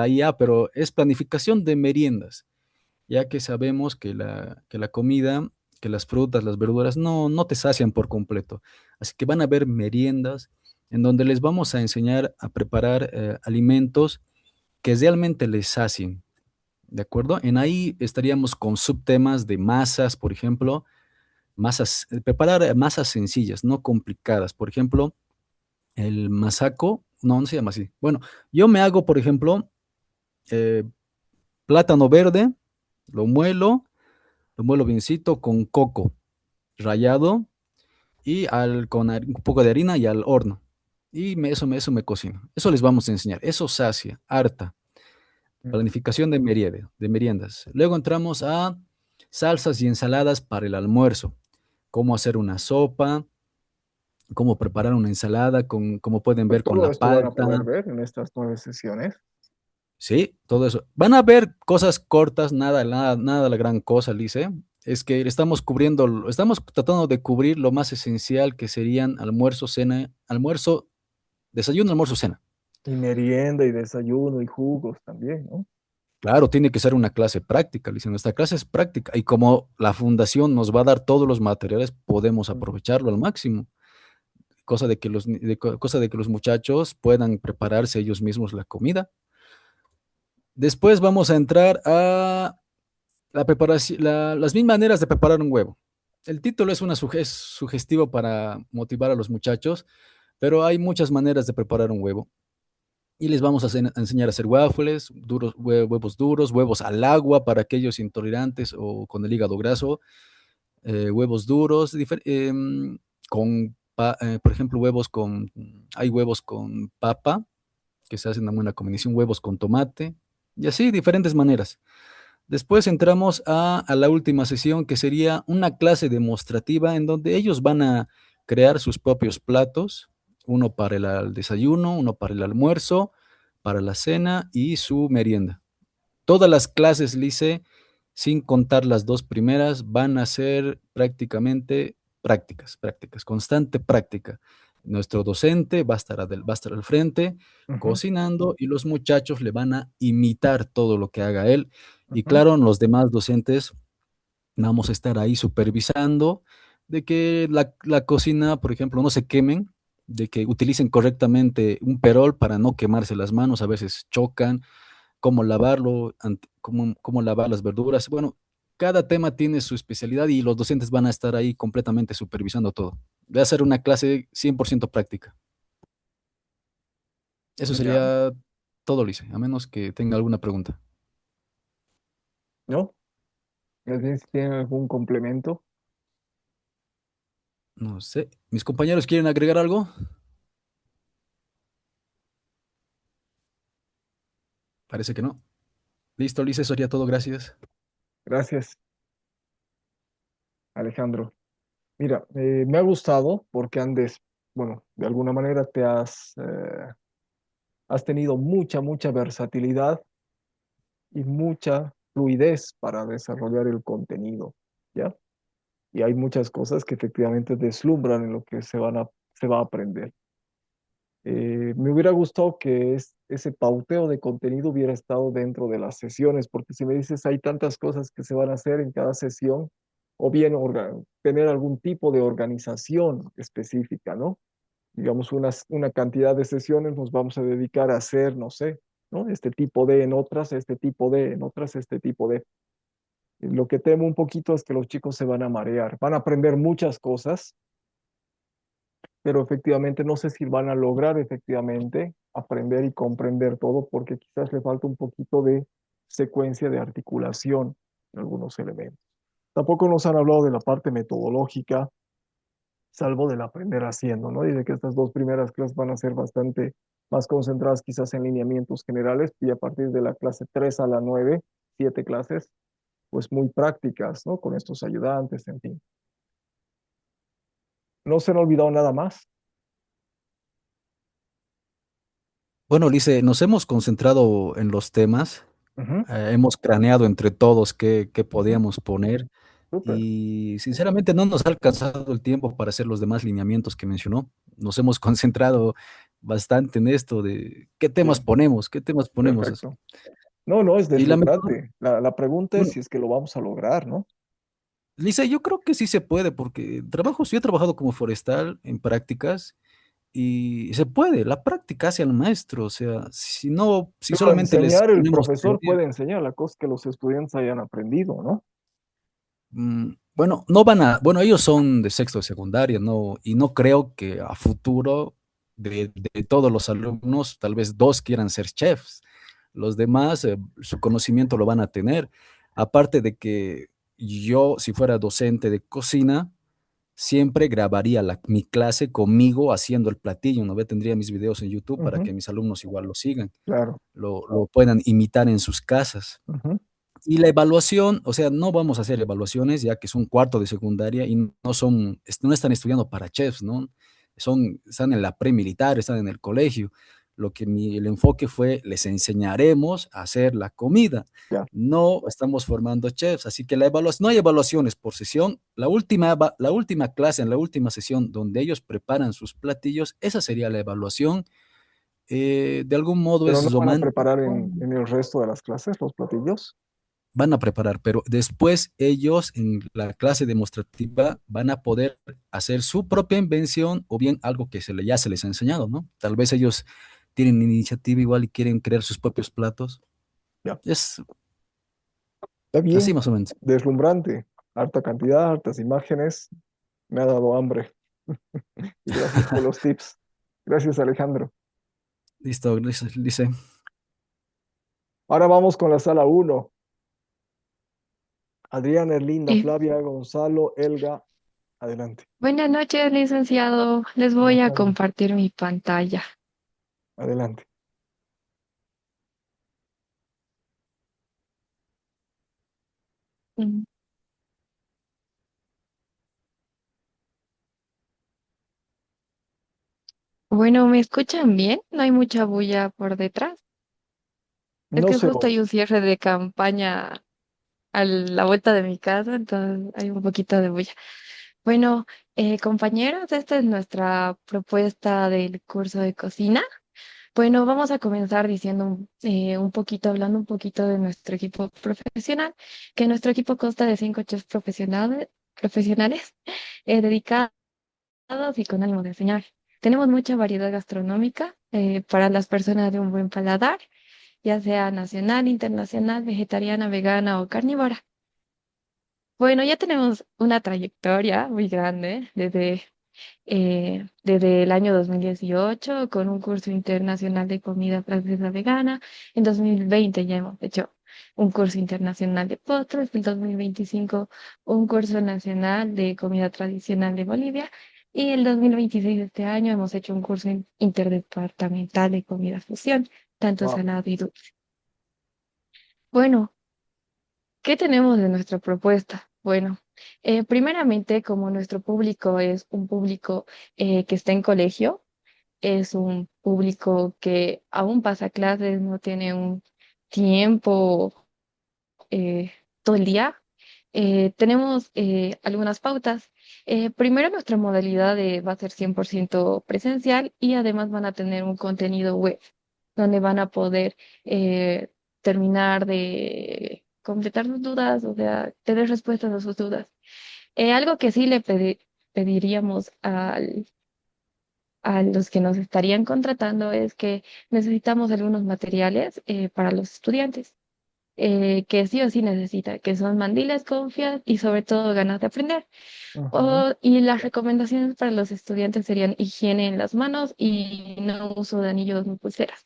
E: IA, pero es planificación de meriendas, ya que sabemos que la comida, que las frutas, las verduras no te sacian por completo. Así que van a haber meriendas en donde les vamos a enseñar a preparar alimentos que realmente les sacien, ¿de acuerdo? En ahí estaríamos con subtemas de masas, por ejemplo, preparar masas sencillas, no complicadas. Por ejemplo, el masaco, no se llama así. Bueno, yo me hago, por ejemplo, eh, plátano verde, lo muelo biencito con coco rallado y con un poco de harina y al horno. Y eso me cocino. Eso les vamos a enseñar. Eso sacia, harta. Planificación de meriendas. Luego entramos a salsas y ensaladas para el almuerzo. Cómo hacer una sopa, cómo preparar una ensalada, como pueden
A: Pues
E: ver con
A: todo
E: la
A: esto van a
E: palta.
A: poder ver en estas 9 sesiones.
E: Sí, todo eso. Van a ver cosas cortas, nada la gran cosa, Lice. Es que estamos tratando de cubrir lo más esencial que serían almuerzo, cena, almuerzo, desayuno, almuerzo, cena.
A: Y merienda y desayuno y jugos también, ¿no?
E: Claro, tiene que ser una clase práctica, Lice. Nuestra clase es práctica y como la fundación nos va a dar todos los materiales, podemos aprovecharlo al máximo. Cosa de que los muchachos puedan prepararse ellos mismos la comida. Después vamos a entrar a la preparación, las mil maneras de preparar un huevo. El título es sugestivo para motivar a los muchachos, pero hay muchas maneras de preparar un huevo. Y les vamos a enseñar a hacer waffles, huevos duros, huevos al agua para aquellos intolerantes o con el hígado graso, huevos duros, por ejemplo, hay huevos con papa, que se hacen una buena combinación, huevos con tomate, y así, diferentes maneras. Después entramos a la última sesión, que sería una clase demostrativa en donde ellos van a crear sus propios platos, uno para el desayuno, uno para el almuerzo, para la cena y su merienda. Todas las clases, Lice, sin contar las dos primeras, van a ser prácticamente prácticas, constante práctica. Nuestro docente va a estar al frente cocinando y los muchachos le van a imitar todo lo que haga él. Y claro, los demás docentes vamos a estar ahí supervisando de que la cocina, por ejemplo, no se quemen, de que utilicen correctamente un perol para no quemarse las manos, a veces chocan, cómo lavarlo, cómo lavar las verduras. Bueno, cada tema tiene su especialidad y los docentes van a estar ahí completamente supervisando todo. Va a ser una clase 100% práctica. Eso
A: Ya.
E: sería todo, Lice, a menos que tenga alguna pregunta.
A: ¿No? Más bien si tienen algún complemento.
E: No sé. ¿Mis compañeros quieren agregar algo? Parece que no. Listo, Lice, eso sería todo. Gracias.
A: Gracias, Alejandro. Mira, me ha gustado porque bueno, de alguna manera has tenido mucha versatilidad y mucha fluidez para desarrollar el contenido, ¿ya? Y hay muchas cosas que efectivamente deslumbran en lo que se va a aprender. Me hubiera gustado que ese pauteo de contenido hubiera estado dentro de las sesiones, porque si me dices hay tantas cosas que se van a hacer en cada sesión, o bien tener algún tipo de organización específica, ¿no? Digamos, una cantidad de sesiones nos vamos a dedicar a hacer, no sé, ¿no? Este tipo de, en otras, este tipo de, en otras, este tipo de. Lo que temo un poquito es que los chicos se van a marear, van a aprender muchas cosas, pero efectivamente no sé si van a lograr efectivamente aprender y comprender todo porque quizás le falta un poquito de secuencia de articulación en algunos elementos. Tampoco nos han hablado de la parte metodológica, salvo del aprender haciendo, ¿no? Y de que estas dos primeras clases van a ser bastante más concentradas quizás en lineamientos generales y a partir de la clase 3 a la 9, 7 clases, pues muy prácticas, ¿no? Con estos ayudantes, en fin. ¿No se han olvidado nada más?
E: Bueno, Lice, nos hemos concentrado en los temas,
A: Ujú,
E: hemos craneado entre todos qué
A: ujú,
E: podíamos poner
A: súper.
E: y sinceramente no nos ha alcanzado el tiempo para hacer los demás lineamientos que mencionó. Nos hemos concentrado bastante en esto de qué temas
A: Sí,
E: ponemos, qué temas ponemos.
A: perfecto. No, no, es
E: Y la mejor,
A: deslumbrante. La pregunta es
E: bueno,
A: si es que lo vamos a lograr, ¿no?
E: Lice, yo creo que sí se puede porque yo he trabajado como forestal en prácticas y se puede, la práctica hace al maestro, o sea, si
A: Pero
E: solamente les
A: enseñar, el
E: ponemos
A: profesor
E: teoría.
A: puede enseñar la cosa que los estudiantes hayan aprendido, ¿no?
E: Bueno, bueno, ellos son de sexto de secundaria, ¿no? Y no creo que a futuro de todos los alumnos, tal vez dos quieran ser chefs. Los demás, su conocimiento lo van a tener. Aparte de que yo, si fuera docente de cocina, siempre grabaría mi clase conmigo haciendo el platillo, ¿no ve? Tendría mis videos en YouTube para
A: Ujú,
E: que mis alumnos igual lo sigan,
A: claro.
E: lo puedan imitar en sus casas.
A: Ujú,
E: Y la evaluación, o sea, no vamos a hacer evaluaciones ya que son cuarto de secundaria y no están estudiando para chefs, ¿no? están en la premilitar, están en el colegio. El enfoque fue, les enseñaremos a hacer la comida.
A: Ya.
E: No estamos formando chefs, así que no hay evaluaciones por sesión. La última clase, en la última sesión, donde ellos preparan sus platillos, esa sería la evaluación. De algún modo
A: Pero
E: es
A: no van a preparar
E: romántico,
A: en el resto de las clases los platillos.
E: van a preparar, pero después ellos en la clase demostrativa van a poder hacer su propia invención o bien algo que ya se les ha enseñado, ¿no? Tal vez ellos tienen iniciativa igual y quieren crear sus propios platos.
A: Ya.
E: Es
A: Está
E: así
A: bien,
E: más o menos.
A: deslumbrante. Harta cantidad, hartas imágenes. Me ha dado hambre. Y gracias por los tips. Gracias, Alejandro.
E: Listo, dice.
A: Ahora vamos con la sala 1. Adriana, Erlinda,
F: Eh,
A: Flavia, Gonzalo, Elga. Adelante.
F: Buenas noches, licenciado. Les voy
A: Buenas
F: a
A: tardes.
F: compartir mi pantalla.
A: Adelante.
F: Mm. Bueno, ¿me escuchan bien? No hay mucha bulla por detrás. Es
A: No
F: que
A: se
F: justo
A: oye.
F: hay un cierre de campaña a la vuelta de mi casa, entonces hay un poquito de bulla. Bueno, compañeros, esta es nuestra propuesta del curso de cocina. Bueno, vamos a comenzar diciendo un poquito, hablando un poquito de nuestro equipo profesional, que nuestro equipo consta de 5 chefs profesionales dedicados y con ánimo de enseñar. Tenemos mucha variedad gastronómica para las personas de un buen paladar, ya sea nacional, internacional, vegetariana, vegana o carnívora. Bueno, ya tenemos una trayectoria muy grande desde el año 2018 con un curso internacional de comida francesa vegana. En 2020 ya hemos hecho un curso internacional de postres. En 2025 un curso nacional de comida tradicional de Bolivia. Y el 2026 de este año hemos hecho un curso interdepartamental de comida fusión, tanto
A: Wow.
F: salado y dulce. Bueno, ¿qué tenemos de nuestra propuesta? Bueno, primeramente, como nuestro público es un público que está en colegio, es un público que aún pasa clases, no tiene un tiempo todo el día. Tenemos algunas pautas. Primero, nuestra modalidad va a ser 100% presencial y además van a tener un contenido web donde van a poder eh, terminar de completar sus dudas, o sea, tener respuestas a sus dudas. Algo que sí le pediríamos a los que nos estarían contratando es que necesitamos algunos materiales para los estudiantes que sí o sí necesita, que son mandiles, confias y sobre todo ganas de aprender.
A: Ujú.
F: Y las recomendaciones para los estudiantes serían higiene en las manos y no uso de anillos ni pulseras.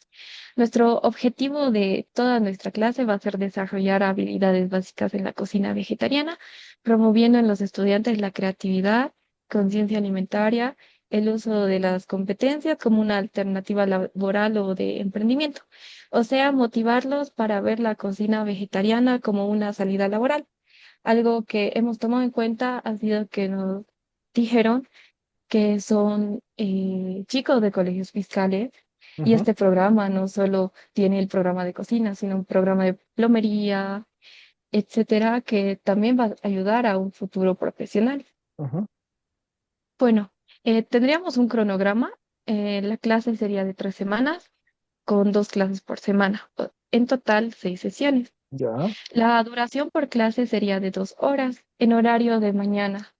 F: Nuestro objetivo de toda nuestra clase va a ser desarrollar habilidades básicas en la cocina vegetariana, promoviendo en los estudiantes la creatividad, conciencia alimentaria, el uso de las competencias como una alternativa laboral o de emprendimiento. O sea, motivarlos para ver la cocina vegetariana como una salida laboral. Algo que hemos tomado en cuenta ha sido que nos dijeron que son chicos de colegios fiscales y
A: Ujú.
F: este programa no solo tiene el programa de cocina, sino un programa de plomería, etcétera, que también va a ayudar a un futuro profesional.
A: Ujú.
F: Bueno, tendríamos un cronograma. La clase sería de 3 semanas con 2 clases por semana. En total, 6 sesiones.
A: Ya.
F: La duración por clase sería de 2 horas en horario de mañana.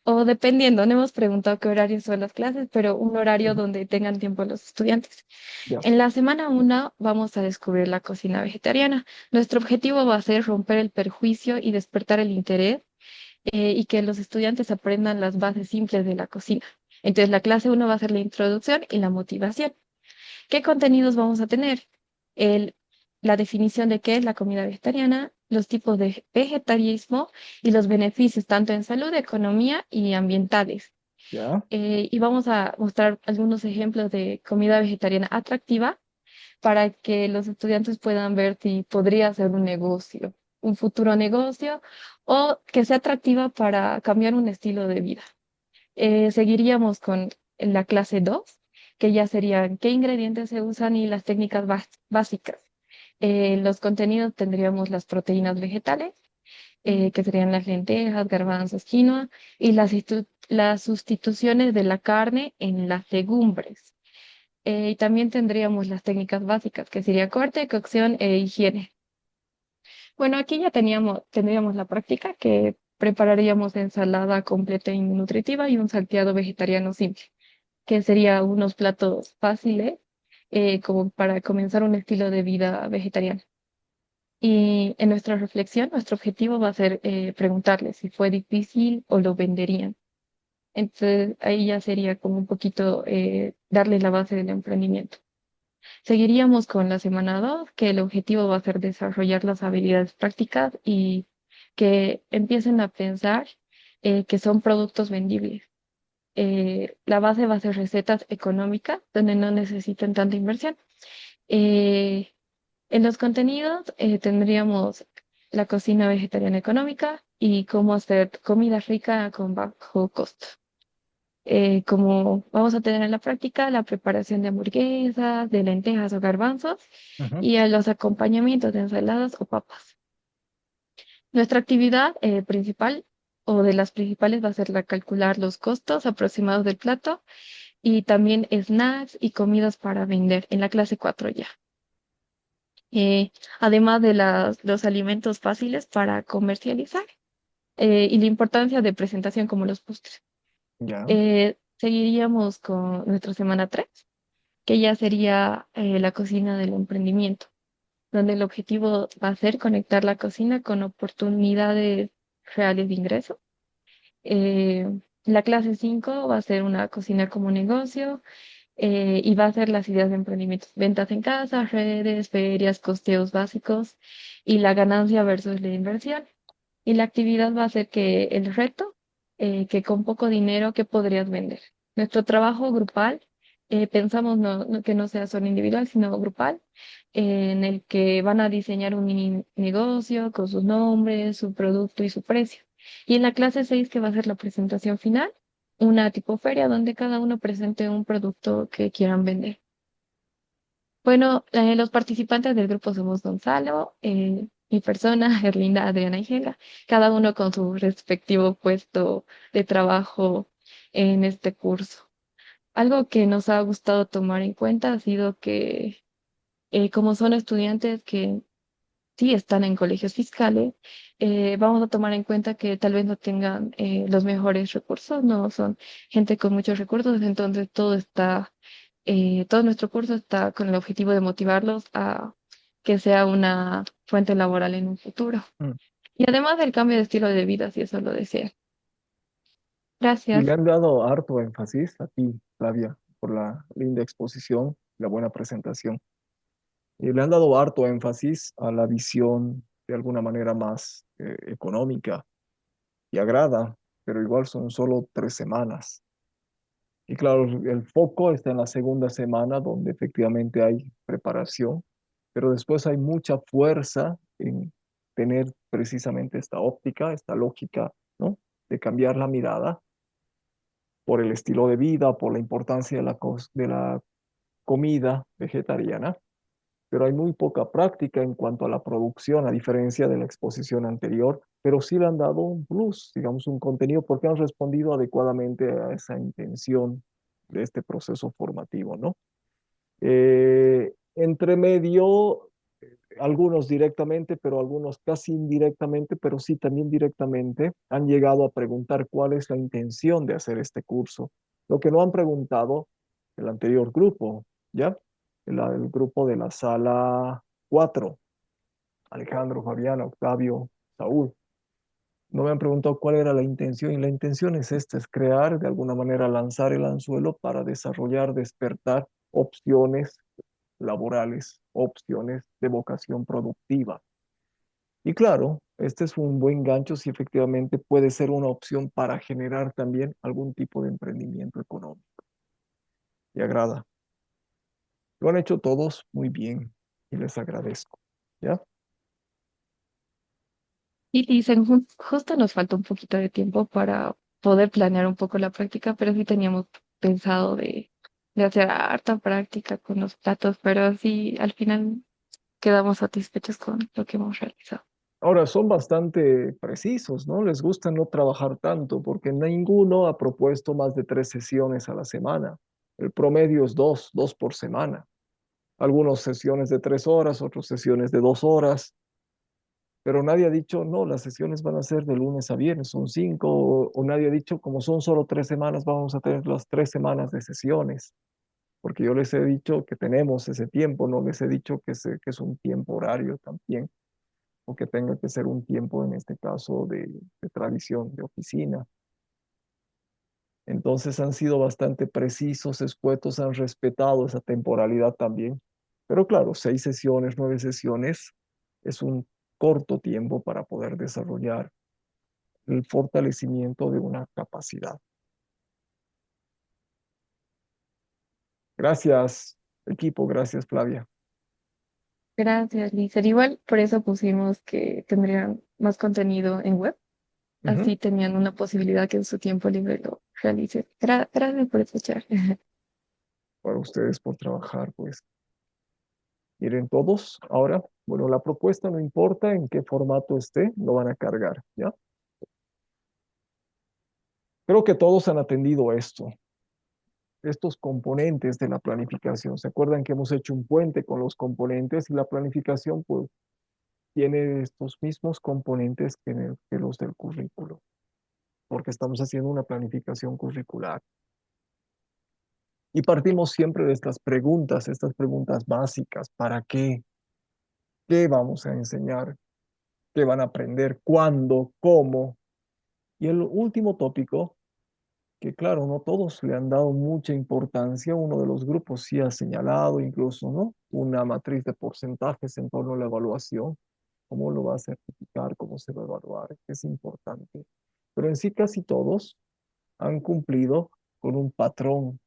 F: O dependiendo, no hemos preguntado qué horarios son las clases, pero un horario
A: Ujú.
F: donde tengan tiempo los estudiantes.
A: Ya.
F: En la semana 1 vamos a descubrir la cocina vegetariana. Nuestro objetivo va a ser romper el perjuicio y despertar el interés y que los estudiantes aprendan las bases simples de la cocina. Entonces, la clase 1 va a ser la introducción y la motivación. ¿Qué contenidos vamos a tener? El, la definición de qué es la comida vegetariana, los tipos de vegetarismo y los beneficios tanto en salud, economía y ambientales.
A: Ya.
F: Y vamos a mostrar algunos ejemplos de comida vegetariana atractiva para que los estudiantes puedan ver si podría ser un negocio, un futuro negocio o que sea atractiva para cambiar un estilo de vida. Seguiríamos con la clase 2, que ya serían qué ingredientes se usan y las técnicas básicas. Los contenidos tendríamos las proteínas vegetales, que serían las lentejas, garbanzos, quinoa, y las sustituciones de la carne en las legumbres. Y también tendríamos las técnicas básicas, que sería corte, cocción e higiene. Bueno, aquí ya tendríamos la práctica que prepararíamos ensalada completa y nutritiva y un salteado vegetariano simple, que sería unos platos fáciles como para comenzar un estilo de vida vegetariano. Y en nuestra reflexión, nuestro objetivo va a ser preguntarles si fue difícil o lo venderían. Entonces, ahí ya sería como un poquito darles la base del emprendimiento. Seguiríamos con la semana 2, que el objetivo va a ser desarrollar las habilidades prácticas y que empiecen a pensar que son productos vendibles. La base va a ser recetas económicas, donde no necesiten tanta inversión. Eh, en los contenidos tendríamos la cocina vegetariana económica y cómo hacer comida rica con bajo costo. Como vamos a tener en la práctica la preparación de hamburguesas, de lentejas o garbanzos y a los acompañamientos de ensaladas o papas. Nuestra actividad principal o de las principales va a ser la calcular los costos aproximados del plato y también snacks y comidas para vender en la clase 4 ya. Además de los alimentos fáciles para comercializar y la importancia de presentación como los postres.
A: Ya.
F: Seguiríamos con nuestra semana 3, que ya sería la cocina del emprendimiento, donde el objetivo va a ser conectar la cocina con oportunidades reales de ingreso. Eh, la clase 5 va a ser una cocina como negocio y va a ser las ideas de emprendimiento, ventas en casa, redes, ferias, costeos básicos y la ganancia versus la inversión. Y la actividad va a ser que el reto, que con poco dinero, ¿qué podrías vender? Nuestro trabajo grupal, pensamos que no sea solo individual, sino grupal, en el que van a diseñar un mini negocio con sus nombres, su producto y su precio. Y en la clase 6, que va a ser la presentación final, una tipo feria donde cada uno presente un producto que quieran vender. Bueno, los participantes del grupo somos Gonzalo, mi persona, Erlinda, Adriana y Gela, cada uno con su respectivo puesto de trabajo en este curso. Algo que nos ha gustado tomar en cuenta ha sido que como son estudiantes que sí están en colegios fiscales, vamos a tomar en cuenta que tal vez no tengan los mejores recursos, no son gente con muchos recursos, entonces todo nuestro curso está con el objetivo de motivarlos a que sea una fuente laboral en un futuro.
A: Mm.
F: Y además del cambio de estilo de vida, si eso lo desean.
A: Y
F: Gracias.
A: le han dado harto énfasis a ti, Flavia, por la linda exposición, la buena presentación. Y le han dado harto énfasis a la visión de alguna manera más económica y agrada, pero igual son solo 3 semanas. Y claro, el foco está en la segunda semana, donde efectivamente hay preparación, pero después hay mucha fuerza en tener precisamente esta óptica, esta lógica, ¿no? De cambiar la mirada por el estilo de vida, por la importancia de la comida vegetariana, pero hay muy poca práctica en cuanto a la producción, a diferencia de la exposición anterior, pero sí le han dado un plus, digamos, un contenido, porque han respondido adecuadamente a esa intención de este proceso formativo, ¿no? Entre medio, algunos directamente, pero algunos casi indirectamente, pero sí también directamente, han llegado a preguntar cuál es la intención de hacer este curso. Lo que no han preguntado el anterior grupo, ¿ya? El grupo de la sala 4, Alejandro, Fabián, Octavio, Saúl. No me han preguntado cuál era la intención y la intención es esta, es crear, de alguna manera lanzar el anzuelo para desarrollar, despertar opciones laborales, opciones de vocación productiva. Y claro, este es un buen gancho si efectivamente puede ser una opción para generar también algún tipo de emprendimiento económico. Y agrada. Lo han hecho todos muy bien y les agradezco. ¿Ya?
F: Y dicen, justo nos falta un poquito de tiempo para poder planear un poco la práctica, pero sí teníamos pensado de hacer harta práctica con los platos, pero sí, al final quedamos satisfechos con lo que hemos realizado.
A: Ahora, son bastante precisos, ¿no? Les gusta no trabajar tanto porque ninguno ha propuesto más de 3 sesiones a la semana. El promedio es dos por semana. Algunas sesiones de 3 horas, otras sesiones de 2 horas, pero nadie ha dicho, no, las sesiones van a ser de lunes a viernes, son 5, o nadie ha dicho, como son solo 3 semanas, vamos a tener las 3 semanas de sesiones, porque yo les he dicho que tenemos ese tiempo, no les he dicho que es un tiempo horario también, o que tenga que ser un tiempo, en este caso, de tradición, de oficina. Entonces han sido bastante precisos, escuetos, han respetado esa temporalidad también. Pero claro, 6 sesiones, 9 sesiones es un corto tiempo para poder desarrollar el fortalecimiento de una capacidad. Gracias, equipo. Gracias, Flavia.
F: Gracias, Lizeth. Igual por eso pusimos que tendrían más contenido en web. Así tenían una posibilidad que en su tiempo libre lo realicen. Gracias por escuchar.
A: Para ustedes por trabajar, pues. Miren todos, ahora, bueno, la propuesta no importa en qué formato esté, lo van a cargar, ¿ya? Creo que todos han atendido esto, estos componentes de la planificación. ¿Se acuerdan que hemos hecho un puente con los componentes y la planificación, pues, tiene estos mismos componentes que los del currículo, porque estamos haciendo una planificación curricular. Y partimos siempre de estas preguntas básicas. ¿Para qué? ¿Qué vamos a enseñar? ¿Qué van a aprender? ¿Cuándo? ¿Cómo? Y el último tópico, que claro, no todos le han dado mucha importancia, uno de los grupos sí ha señalado incluso, ¿no? Una matriz de porcentajes en torno a la evaluación, cómo lo va a certificar, cómo se va a evaluar, es importante. Pero en sí casi todos han cumplido con un patrón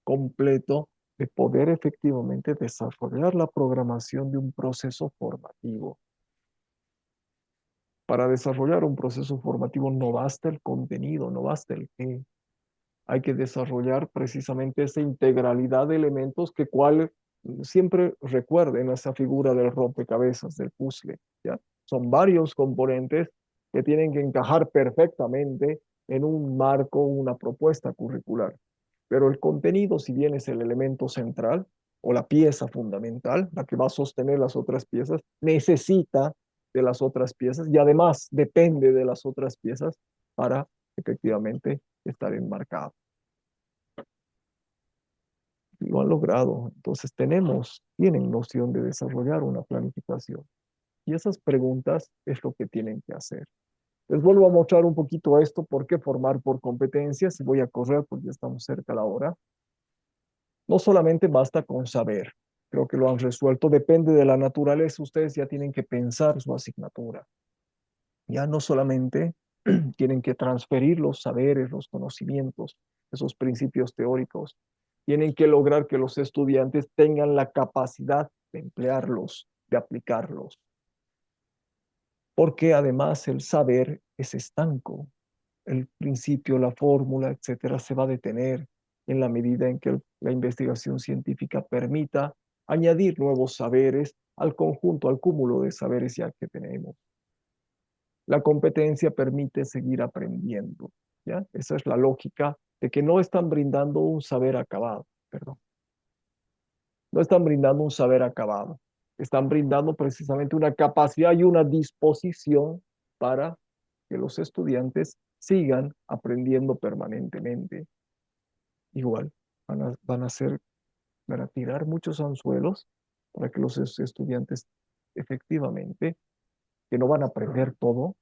A: completo de poder efectivamente desarrollar la programación de un proceso formativo. Para desarrollar un proceso formativo no basta el contenido, no basta el qué. Hay que desarrollar precisamente esa integralidad de elementos siempre recuerden esa figura del rompecabezas, del puzzle, ¿ya? Son varios componentes que tienen que encajar perfectamente en un marco, una propuesta curricular. Pero el contenido, si bien es el elemento central o la pieza fundamental, la que va a sostener las otras piezas, necesita de las otras piezas y además depende de las otras piezas para efectivamente estar enmarcado. Lo han logrado. Entonces tienen noción de desarrollar una planificación. Y esas preguntas es lo que tienen que hacer. Les vuelvo a mostrar un poquito esto, por qué formar por competencias, y voy a correr porque ya estamos cerca a la hora. No solamente basta con saber, creo que lo han resuelto, depende de la naturaleza, ustedes ya tienen que pensar su asignatura. Ya no solamente tienen que transferir los saberes, los conocimientos, esos principios teóricos, tienen que lograr que los estudiantes tengan la capacidad de emplearlos, de aplicarlos. Porque además el saber es estanco. El principio, la fórmula, etcétera, se va a detener en la medida en que la investigación científica permita añadir nuevos saberes al conjunto, al cúmulo de saberes ya que tenemos. La competencia permite seguir aprendiendo, ¿ya? Esa es la lógica de que no están brindando un saber acabado, perdón. No están brindando un saber acabado, están brindando precisamente una capacidad y una disposición para que los estudiantes sigan aprendiendo permanentemente. Igual, van a tirar muchos anzuelos para que los estudiantes efectivamente, que no van a aprender todo,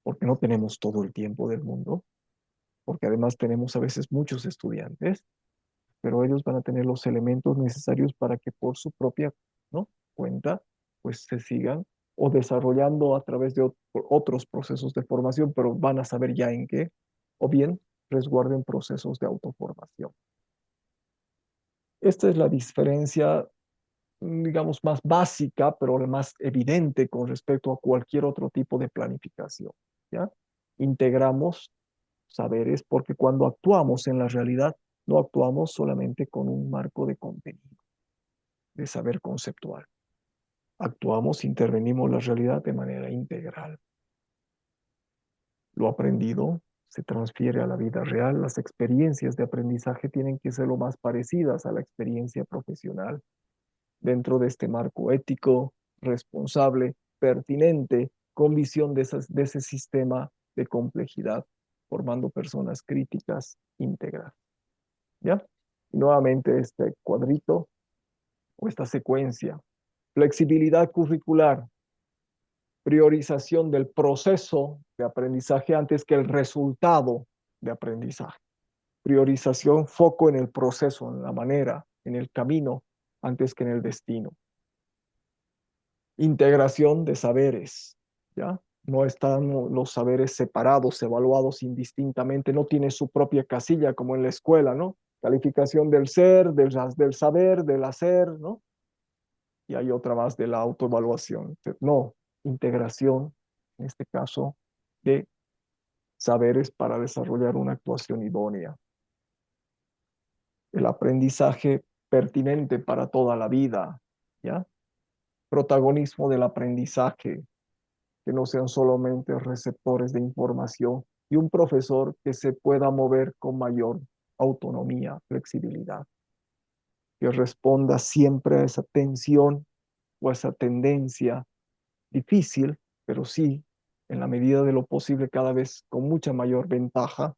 A: porque no tenemos todo el tiempo del mundo, porque además tenemos a veces muchos estudiantes, pero ellos van a tener los elementos necesarios para que por su propia, ¿no?, cuenta, pues se sigan o desarrollando a través de otros procesos de formación, pero van a saber ya en qué, o bien resguarden procesos de autoformación. Esta es la diferencia, digamos, más básica, pero la más evidente con respecto a cualquier otro tipo de planificación, ¿ya? Integramos saberes porque cuando actuamos en la realidad No actuamos solamente con un marco de contenido, de saber conceptual. Actuamos, intervenimos la realidad de manera integral. Lo aprendido se transfiere a la vida real. Las experiencias de aprendizaje tienen que ser lo más parecidas a la experiencia profesional, dentro de este marco ético, responsable, pertinente, con visión de ese sistema de complejidad, formando personas críticas íntegras. ¿Ya? Y nuevamente este cuadrito o esta secuencia. Flexibilidad curricular, priorización del proceso de aprendizaje antes que el resultado de aprendizaje. Priorización, foco en el proceso, en la manera, en el camino, antes que en el destino. Integración de saberes, ¿ya? No están los saberes separados, evaluados indistintamente, no tiene su propia casilla como en la escuela, ¿no? Calificación del ser, del saber, del hacer, ¿no? Y hay otra más de la autoevaluación. No, integración, en este caso, de saberes para desarrollar una actuación idónea. El aprendizaje pertinente para toda la vida, ¿ya? Protagonismo del aprendizaje, que no sean solamente receptores de información, y un profesor que se pueda mover con mayor autonomía, flexibilidad, que responda siempre a esa tensión o a esa tendencia difícil, pero sí, en la medida de lo posible, cada vez con mucha mayor ventaja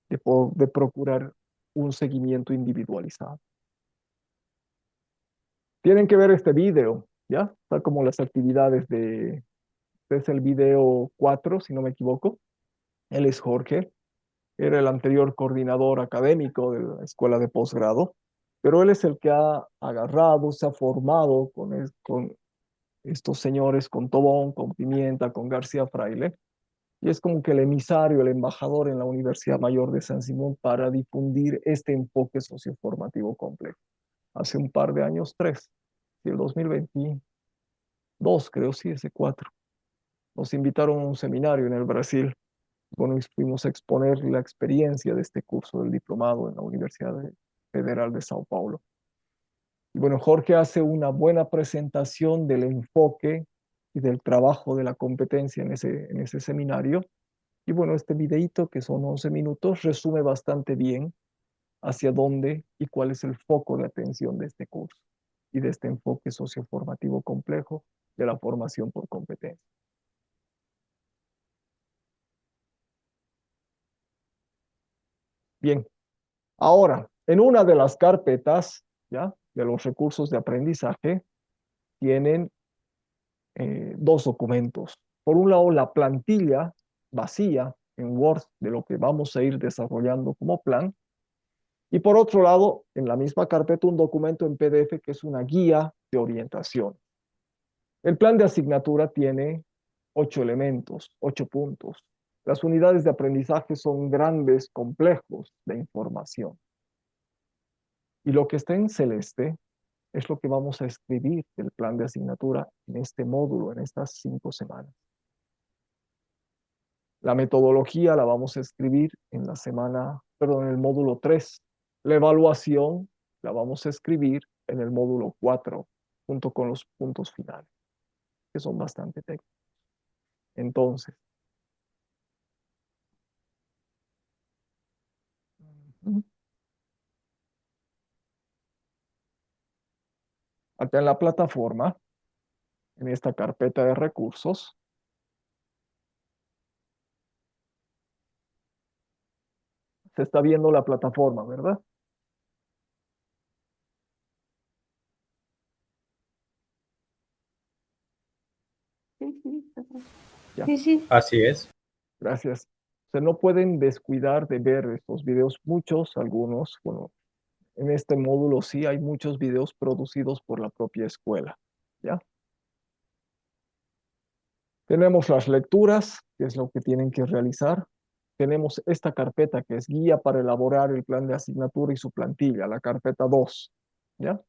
A: de procurar un seguimiento individualizado. Tienen que ver este video, ¿ya? Está como las actividades de, es el video 4, si no me equivoco. Él es Jorge, era el anterior coordinador académico de la escuela de posgrado, pero él es el que ha agarrado, se ha formado con estos señores, con Tobón, con Pimienta, con García Fraile, y es como que el emisario, el embajador en la Universidad Mayor de San Simón para difundir este enfoque socioformativo complejo. Hace un par de años, 3, y el 2022, creo, sí, ese 4. Nos invitaron a un seminario en el Brasil. Bueno, y fuimos a exponer la experiencia de este curso del diplomado en la Universidad Federal de Sao Paulo. Y bueno, Jorge hace una buena presentación del enfoque y del trabajo de la competencia en ese seminario. Y bueno, este videíto, que son 11 minutos, resume bastante bien hacia dónde y cuál es el foco de atención de este curso y de este enfoque socioformativo complejo de la formación por competencia. Bien, ahora, en una de las carpetas, ¿ya?, de los recursos de aprendizaje, tienen dos documentos. Por un lado, la plantilla vacía en Word de lo que vamos a ir desarrollando como plan. Y por otro lado, en la misma carpeta, un documento en PDF que es una guía de orientación. El plan de asignatura tiene 8 elementos, 8 puntos. Las unidades de aprendizaje son grandes complejos de información. Y lo que está en celeste es lo que vamos a escribir del plan de asignatura en este módulo, en estas 5 semanas. La metodología la vamos a escribir en en el módulo 3. La evaluación la vamos a escribir en el módulo 4, junto con los puntos finales, que son bastante técnicos. Entonces, acá en la plataforma, en esta carpeta de recursos, se está viendo la plataforma, ¿verdad? Ya.
C: Sí.
J: Así es.
A: Gracias. No pueden descuidar de ver estos videos, algunos, bueno, en este módulo sí hay muchos videos producidos por la propia escuela, ¿ya? Tenemos las lecturas, que es lo que tienen que realizar. Tenemos esta carpeta que es guía para elaborar el plan de asignatura y su plantilla, la carpeta 2, ¿ya?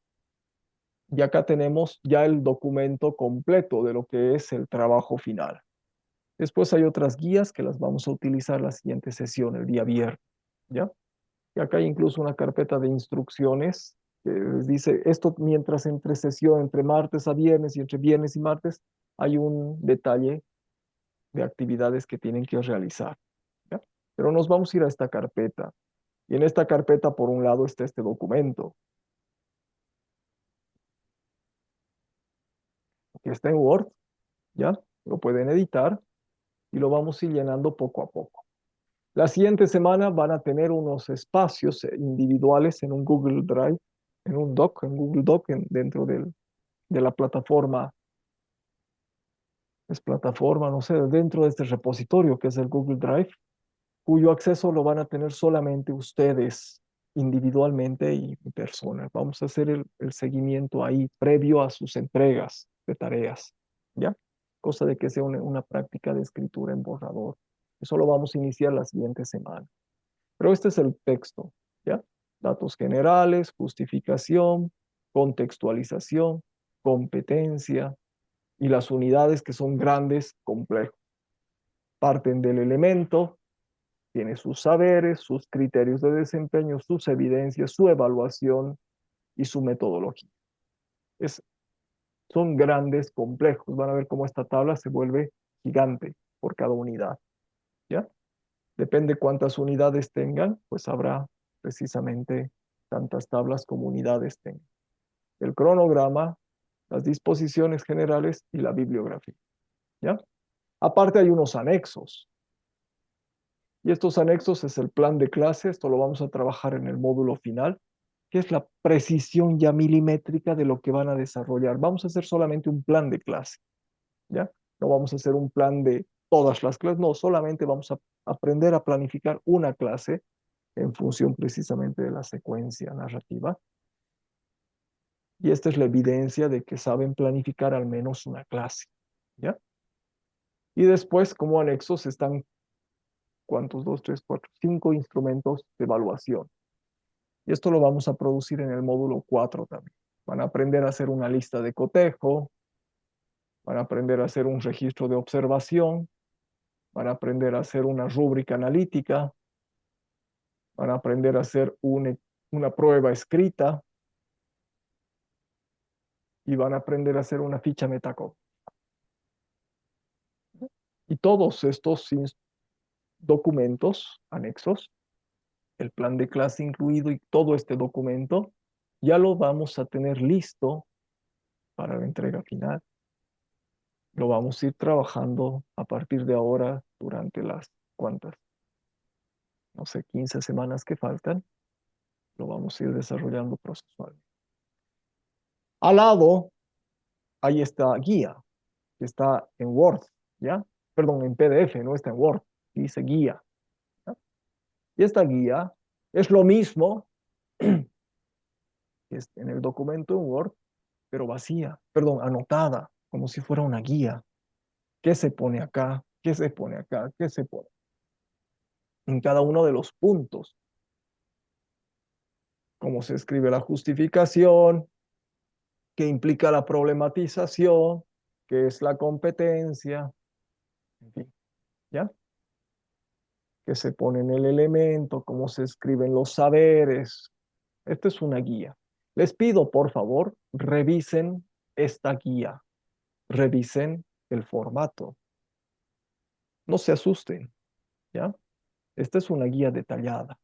A: Y acá tenemos ya el documento completo de lo que es el trabajo final. Después hay otras guías que las vamos a utilizar la siguiente sesión, el día viernes, ¿ya? Y acá hay incluso una carpeta de instrucciones que les dice esto mientras entre sesión, entre martes a viernes y entre viernes y martes, hay un detalle de actividades que tienen que realizar. ¿Ya? Pero nos vamos a ir a esta carpeta. Y en esta carpeta, por un lado, está este documento, que está en Word, ¿ya? Lo pueden editar y lo vamos a ir llenando poco a poco. La siguiente semana van a tener unos espacios individuales en un Google Drive, en un Doc, en Google Doc, dentro de la plataforma, es plataforma, no sé, dentro de este repositorio que es el Google Drive, cuyo acceso lo van a tener solamente ustedes individualmente y en persona. Vamos a hacer el seguimiento ahí previo a sus entregas de tareas, ¿ya? Cosa de que sea una práctica de escritura en borrador. Eso lo vamos a iniciar la siguiente semana. Pero este es el texto, ¿ya? Datos generales, justificación, contextualización, competencia y las unidades que son grandes, complejos. Parten del elemento, tiene sus saberes, sus criterios de desempeño, sus evidencias, su evaluación y su metodología. Son grandes, complejos. Van a ver cómo esta tabla se vuelve gigante por cada unidad, ¿ya? Depende cuántas unidades tengan, pues habrá precisamente tantas tablas como unidades tengan. El cronograma, las disposiciones generales y la bibliografía, ¿ya? Aparte hay unos anexos. Y estos anexos es el plan de clase, esto lo vamos a trabajar en el módulo final, que es la precisión ya milimétrica de lo que van a desarrollar. Vamos a hacer solamente un plan de clase, ¿ya? No vamos a hacer un plan de todas las clases, no, solamente vamos a aprender a planificar una clase en función precisamente de la secuencia narrativa. Y esta es la evidencia de que saben planificar al menos una clase, ¿ya? Y después, como anexos, están, ¿cuántos? 2, 3, 4, 5 instrumentos de evaluación. Y esto lo vamos a producir en el módulo 4 también. Van a aprender a hacer una lista de cotejo, van a aprender a hacer un registro de observación, van a aprender a hacer una rúbrica analítica, van a aprender a hacer una prueba escrita y van a aprender a hacer una ficha metacognitiva. Y todos estos documentos, anexos, el plan de clase incluido y todo este documento, ya lo vamos a tener listo para la entrega final. Lo vamos a ir trabajando a partir de ahora durante las, ¿cuántas? No sé, 15 semanas que faltan. Lo vamos a ir desarrollando procesualmente. Al lado hay esta guía que está en Word, ¿ya? Perdón, en PDF, no está en Word, dice guía, ¿ya? Y esta guía es lo mismo que en el documento en Word, pero vacía, perdón, anotada, como si fuera una guía. ¿Qué se pone acá? ¿Qué se pone acá? ¿Qué se pone? En cada uno de los puntos. Cómo se escribe la justificación, qué implica la problematización, qué es la competencia, en fin, ¿ya? Qué se pone en el elemento, cómo se escriben los saberes. Esta es una guía. Les pido, por favor, revisen esta guía. Revisen el formato. No se asusten, ¿ya? Esta es una guía detallada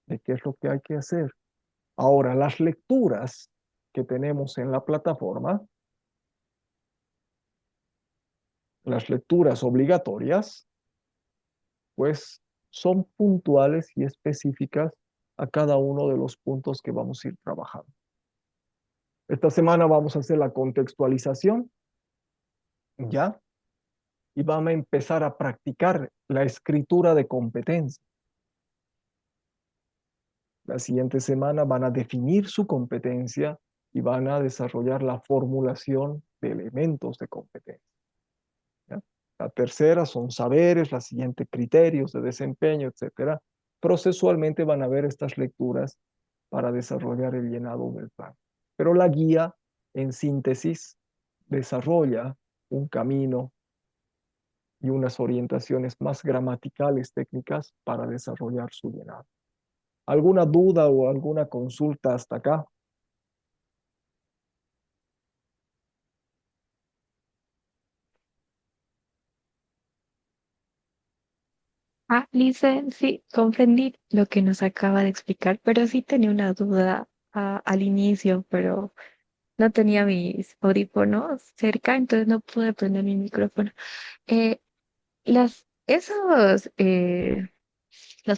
A: de qué es lo que hay que hacer. Ahora, las lecturas que tenemos en la plataforma, las lecturas obligatorias, pues son puntuales y específicas a cada uno de los puntos que vamos a ir trabajando. Esta semana vamos a hacer la contextualización, ¿ya? Y vamos a empezar a practicar la escritura de competencia. La siguiente semana van a definir su competencia y van a desarrollar la formulación de elementos de competencia, ¿ya? La tercera son saberes, la siguiente criterios de desempeño, etcétera. Procesualmente van a ver estas lecturas para desarrollar el llenado del plan. Pero la guía, en síntesis, desarrolla un camino y unas orientaciones más gramaticales, técnicas, para desarrollar su llenado. ¿Alguna duda o alguna consulta hasta acá?
F: Ah, Lice, sí, comprendí lo que nos acaba de explicar, pero sí tenía una duda al inicio, pero no tenía mis audífonos cerca, entonces no pude prender mi micrófono. Eh, las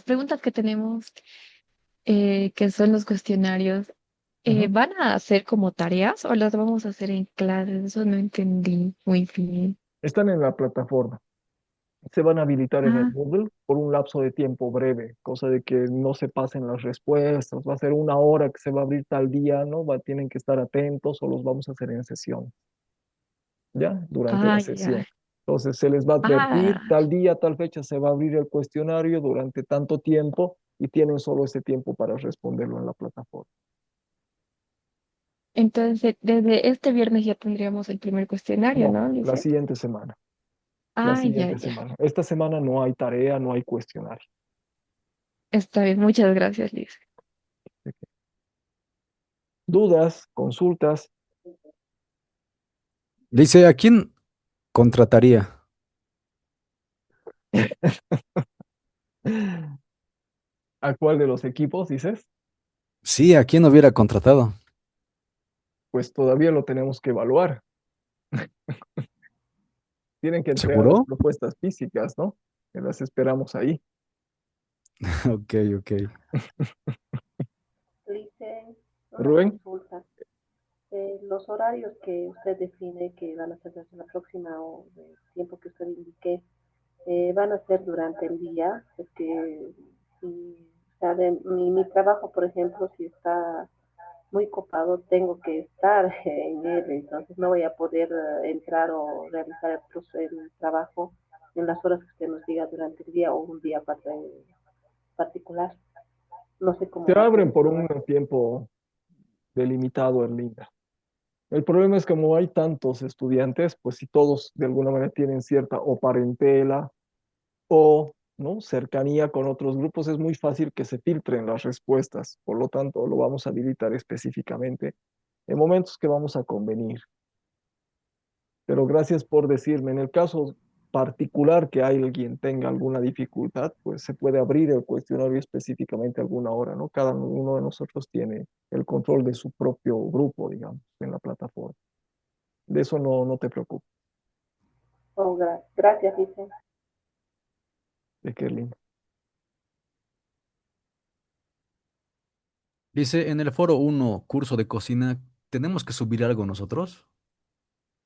F: preguntas que tenemos, que son los cuestionarios,
A: Ujú.
F: ¿van a ser como tareas o las vamos a hacer en clases? Eso no entendí muy bien.
A: Están en la plataforma. Se van a habilitar en el
F: Ah,
A: Moodle por un lapso de tiempo breve, cosa de que no se pasen las respuestas. Va a ser una hora que se va a abrir tal día, ¿no? Tienen que estar atentos o los vamos a hacer en sesión, ¿ya? Durante la
F: ya.
A: sesión. Entonces se les va a advertir,
F: Ah,
A: tal día, tal fecha se va a abrir el cuestionario durante tanto tiempo y tienen solo ese tiempo para responderlo en la plataforma.
F: entonces desde este viernes ya tendríamos el primer cuestionario,
A: No,
F: ¿no,
A: la
F: Lice?
A: siguiente semana. La
F: Ah, ya,
A: siguiente
F: ya.
A: semana. Esta semana no hay tarea, no hay cuestionario.
F: Está bien, muchas gracias, Lice.
A: ¿Dudas, consultas?
E: Dice, ¿a quién contrataría?
A: ¿A cuál de los equipos dices?
E: Sí, ¿a quién hubiera contratado?
A: Pues todavía lo tenemos que evaluar. Tienen que entregar las
E: ¿Seguro?
A: propuestas físicas, ¿no? Que las esperamos ahí.
E: Ok, ok.
M: Licen, una
A: Rubén,
M: consulta. Los horarios que usted define que van a ser desde la próxima o el tiempo que usted indique, van a ser durante el día. Es que si, o sea, mi trabajo, por ejemplo, si está muy copado, tengo que estar en él, entonces no voy a poder entrar o realizar el trabajo en las horas que usted nos diga durante el día o un día particular. No sé cómo
A: se
M: va a ser
A: abren por
M: esto.
A: un tiempo delimitado en línea. El problema es que como hay tantos estudiantes, pues si todos de alguna manera tienen cierta o parentela o ¿no? cercanía con otros grupos, es muy fácil que se filtren las respuestas. Por lo tanto, lo vamos a habilitar específicamente en momentos que vamos a convenir. Pero gracias por decirme, en el caso particular que alguien tenga alguna dificultad, pues se puede abrir el cuestionario específicamente a alguna hora, ¿no? Cada uno de nosotros tiene el control de su propio grupo, digamos, en la plataforma. De eso no te preocupes,
M: Oh, gracias, dice.
A: de qué lindo.
E: Dice, en el foro 1, curso de cocina, ¿tenemos que subir algo nosotros?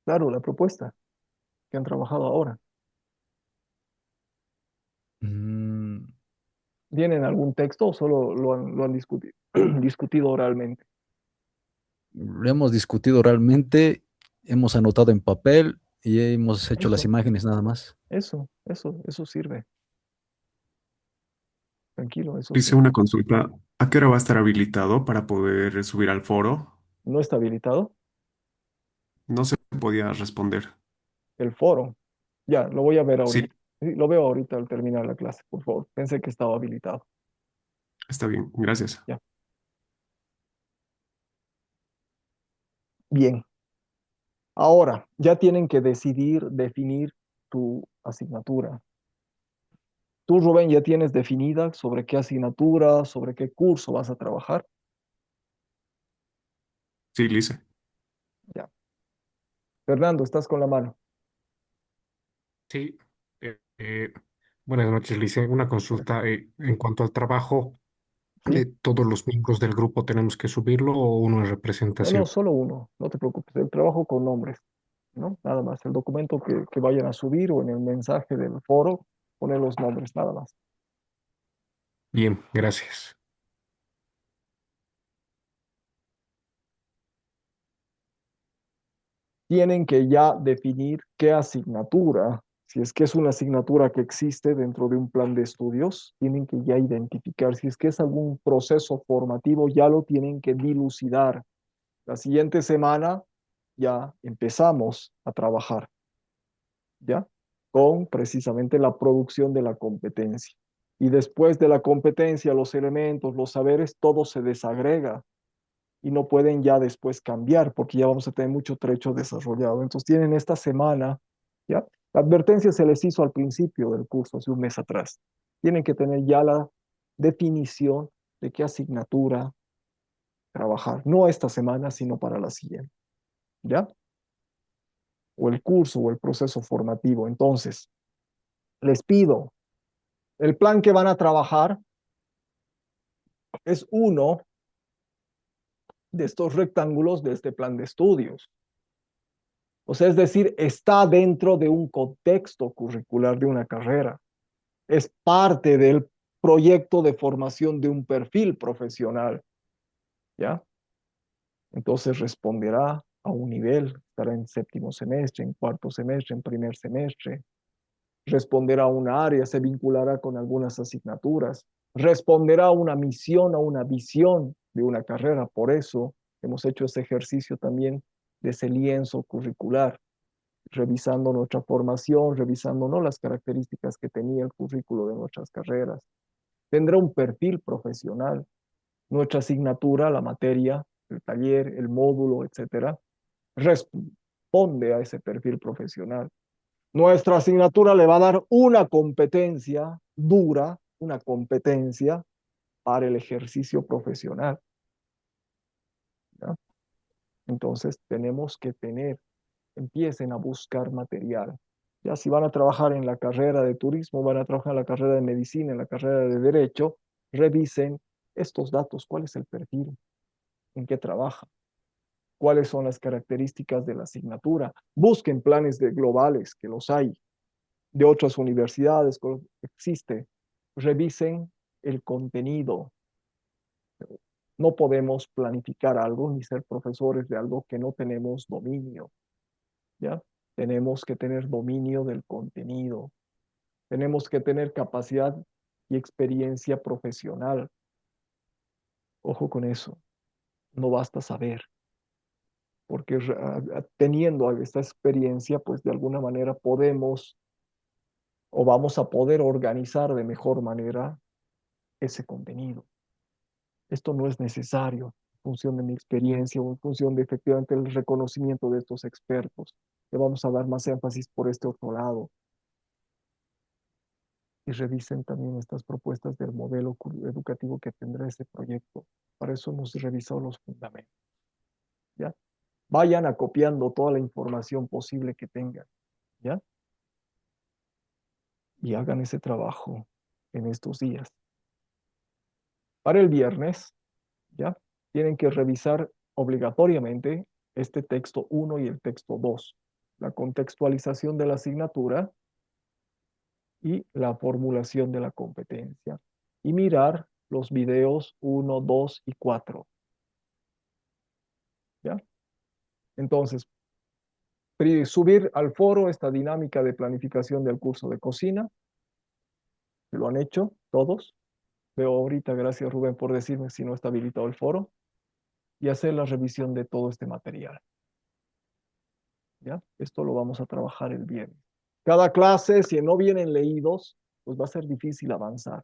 A: Claro, la propuesta que han trabajado ahora.
E: Mm,
A: ¿Tienen algún texto o solo lo han discutido, discutido oralmente?
E: lo hemos discutido realmente, hemos anotado en papel y hemos hecho las
A: Eso,
E: imágenes nada más.
A: eso sirve. Tranquilo, eso
L: Hice
A: sirve.
L: una consulta. ¿A qué hora va a estar habilitado para poder subir al foro?
A: ¿No está habilitado?
L: No se podía responder.
A: El foro. Ya, lo voy a ver
L: Sí,
A: ahorita. Sí, lo veo ahorita al terminar la clase, por favor. Pensé que estaba habilitado.
L: está bien, gracias.
A: Ya. Bien. Ahora, ya tienen que decidir, definir tu asignatura. Tú, Rubén, ya tienes definida sobre qué asignatura, sobre qué curso vas a trabajar.
L: Sí, Lisa.
A: Ya. Fernando, estás con la mano.
J: Sí. Buenas noches, Lice. Una consulta en cuanto al trabajo,
A: ¿Sí?
J: ¿todos los miembros del grupo tenemos que subirlo o uno en
A: No,
J: representación?
A: solo uno. No te preocupes. El trabajo con nombres, ¿no? Nada más. El documento que vayan a subir o en el mensaje del foro, poner los nombres, nada más.
J: Bien, gracias.
A: Tienen que ya definir qué asignatura, si es que es una asignatura que existe dentro de un plan de estudios, tienen que ya identificar, si es que es algún proceso formativo, ya lo tienen que dilucidar. La siguiente semana ya empezamos a trabajar, ¿ya? Con precisamente la producción de la competencia. Y después de la competencia, los elementos, los saberes, todo se desagrega y no pueden ya después cambiar porque ya vamos a tener mucho trecho desarrollado. Entonces tienen esta semana, ¿ya? La advertencia se les hizo al principio del curso, hace un mes atrás. Tienen que tener ya la definición de qué asignatura trabajar, no esta semana, sino para la siguiente, ¿ya? O el curso o el proceso formativo. Entonces, les pido, el plan que van a trabajar es uno de estos rectángulos de este plan de estudios. O sea, es decir, está dentro de un contexto curricular de una carrera. Es parte del proyecto de formación de un perfil profesional, ¿ya? Entonces responderá a un nivel, estará en séptimo semestre, en cuarto semestre, en primer semestre. Responderá a una área, se vinculará con algunas asignaturas. Responderá a una misión, a una visión de una carrera. Por eso hemos hecho ese ejercicio también de ese lienzo curricular, revisando nuestra formación, revisando ¿no? las características que tenía el currículo de nuestras carreras. Tendrá un perfil profesional. Nuestra asignatura, la materia, el taller, el módulo, etcétera, responde a ese perfil profesional. Nuestra asignatura le va a dar una competencia dura, una competencia para el ejercicio profesional, ¿ya? Entonces tenemos que empiecen a buscar material. Ya si van a trabajar en la carrera de turismo, van a trabajar en la carrera de medicina, en la carrera de derecho, revisen estos datos, cuál es el perfil, en qué trabaja, cuáles son las características de la asignatura. Busquen planes globales, que los hay, de otras universidades, existe. Revisen el contenido. No podemos planificar algo ni ser profesores de algo que no tenemos dominio, ¿ya? Tenemos que tener dominio del contenido. Tenemos que tener capacidad y experiencia profesional. Ojo con eso. No basta saber, porque teniendo esta experiencia, pues de alguna manera podemos o vamos a poder organizar de mejor manera ese contenido. Esto no es necesario en función de mi experiencia o en función de efectivamente el reconocimiento de estos expertos. Le vamos a dar más énfasis por este otro lado. Y revisen también estas propuestas del modelo educativo que tendrá ese proyecto. Para eso hemos revisado los fundamentos, ¿ya? Vayan acopiando toda la información posible que tengan, ¿ya? Y hagan ese trabajo en estos días. Para el viernes, ¿ya? Tienen que revisar obligatoriamente este texto 1 y el texto 2, la contextualización de la asignatura y la formulación de la competencia. Y mirar los videos 1, 2 y 4. ¿Ya? Entonces, subir al foro esta dinámica de planificación del curso de cocina. ¿Lo han hecho todos? Veo ahorita, gracias Rubén por decirme si no está habilitado el foro. Y hacer la revisión de todo este material. ¿Ya? Esto lo vamos a trabajar el viernes. Cada clase, si no vienen leídos, pues va a ser difícil avanzar.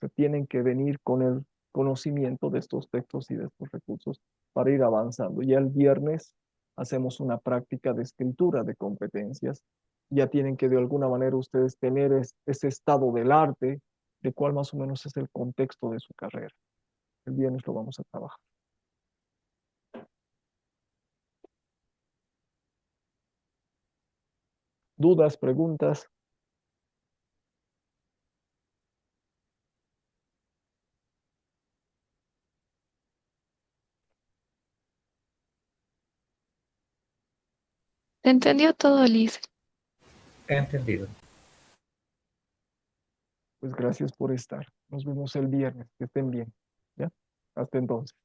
A: Se tienen que venir con el conocimiento de estos textos y de estos recursos para ir avanzando. Ya el viernes hacemos una práctica de escritura de competencias. Ya tienen que de alguna manera ustedes tener ese estado del arte, de cuál más o menos es el contexto de su carrera. El viernes lo vamos a trabajar. ¿Dudas, preguntas?
F: ¿Se entendió todo, Liz?
N: He entendido.
A: Pues gracias por estar. Nos vemos el viernes. Que estén bien. ¿Ya? Hasta entonces.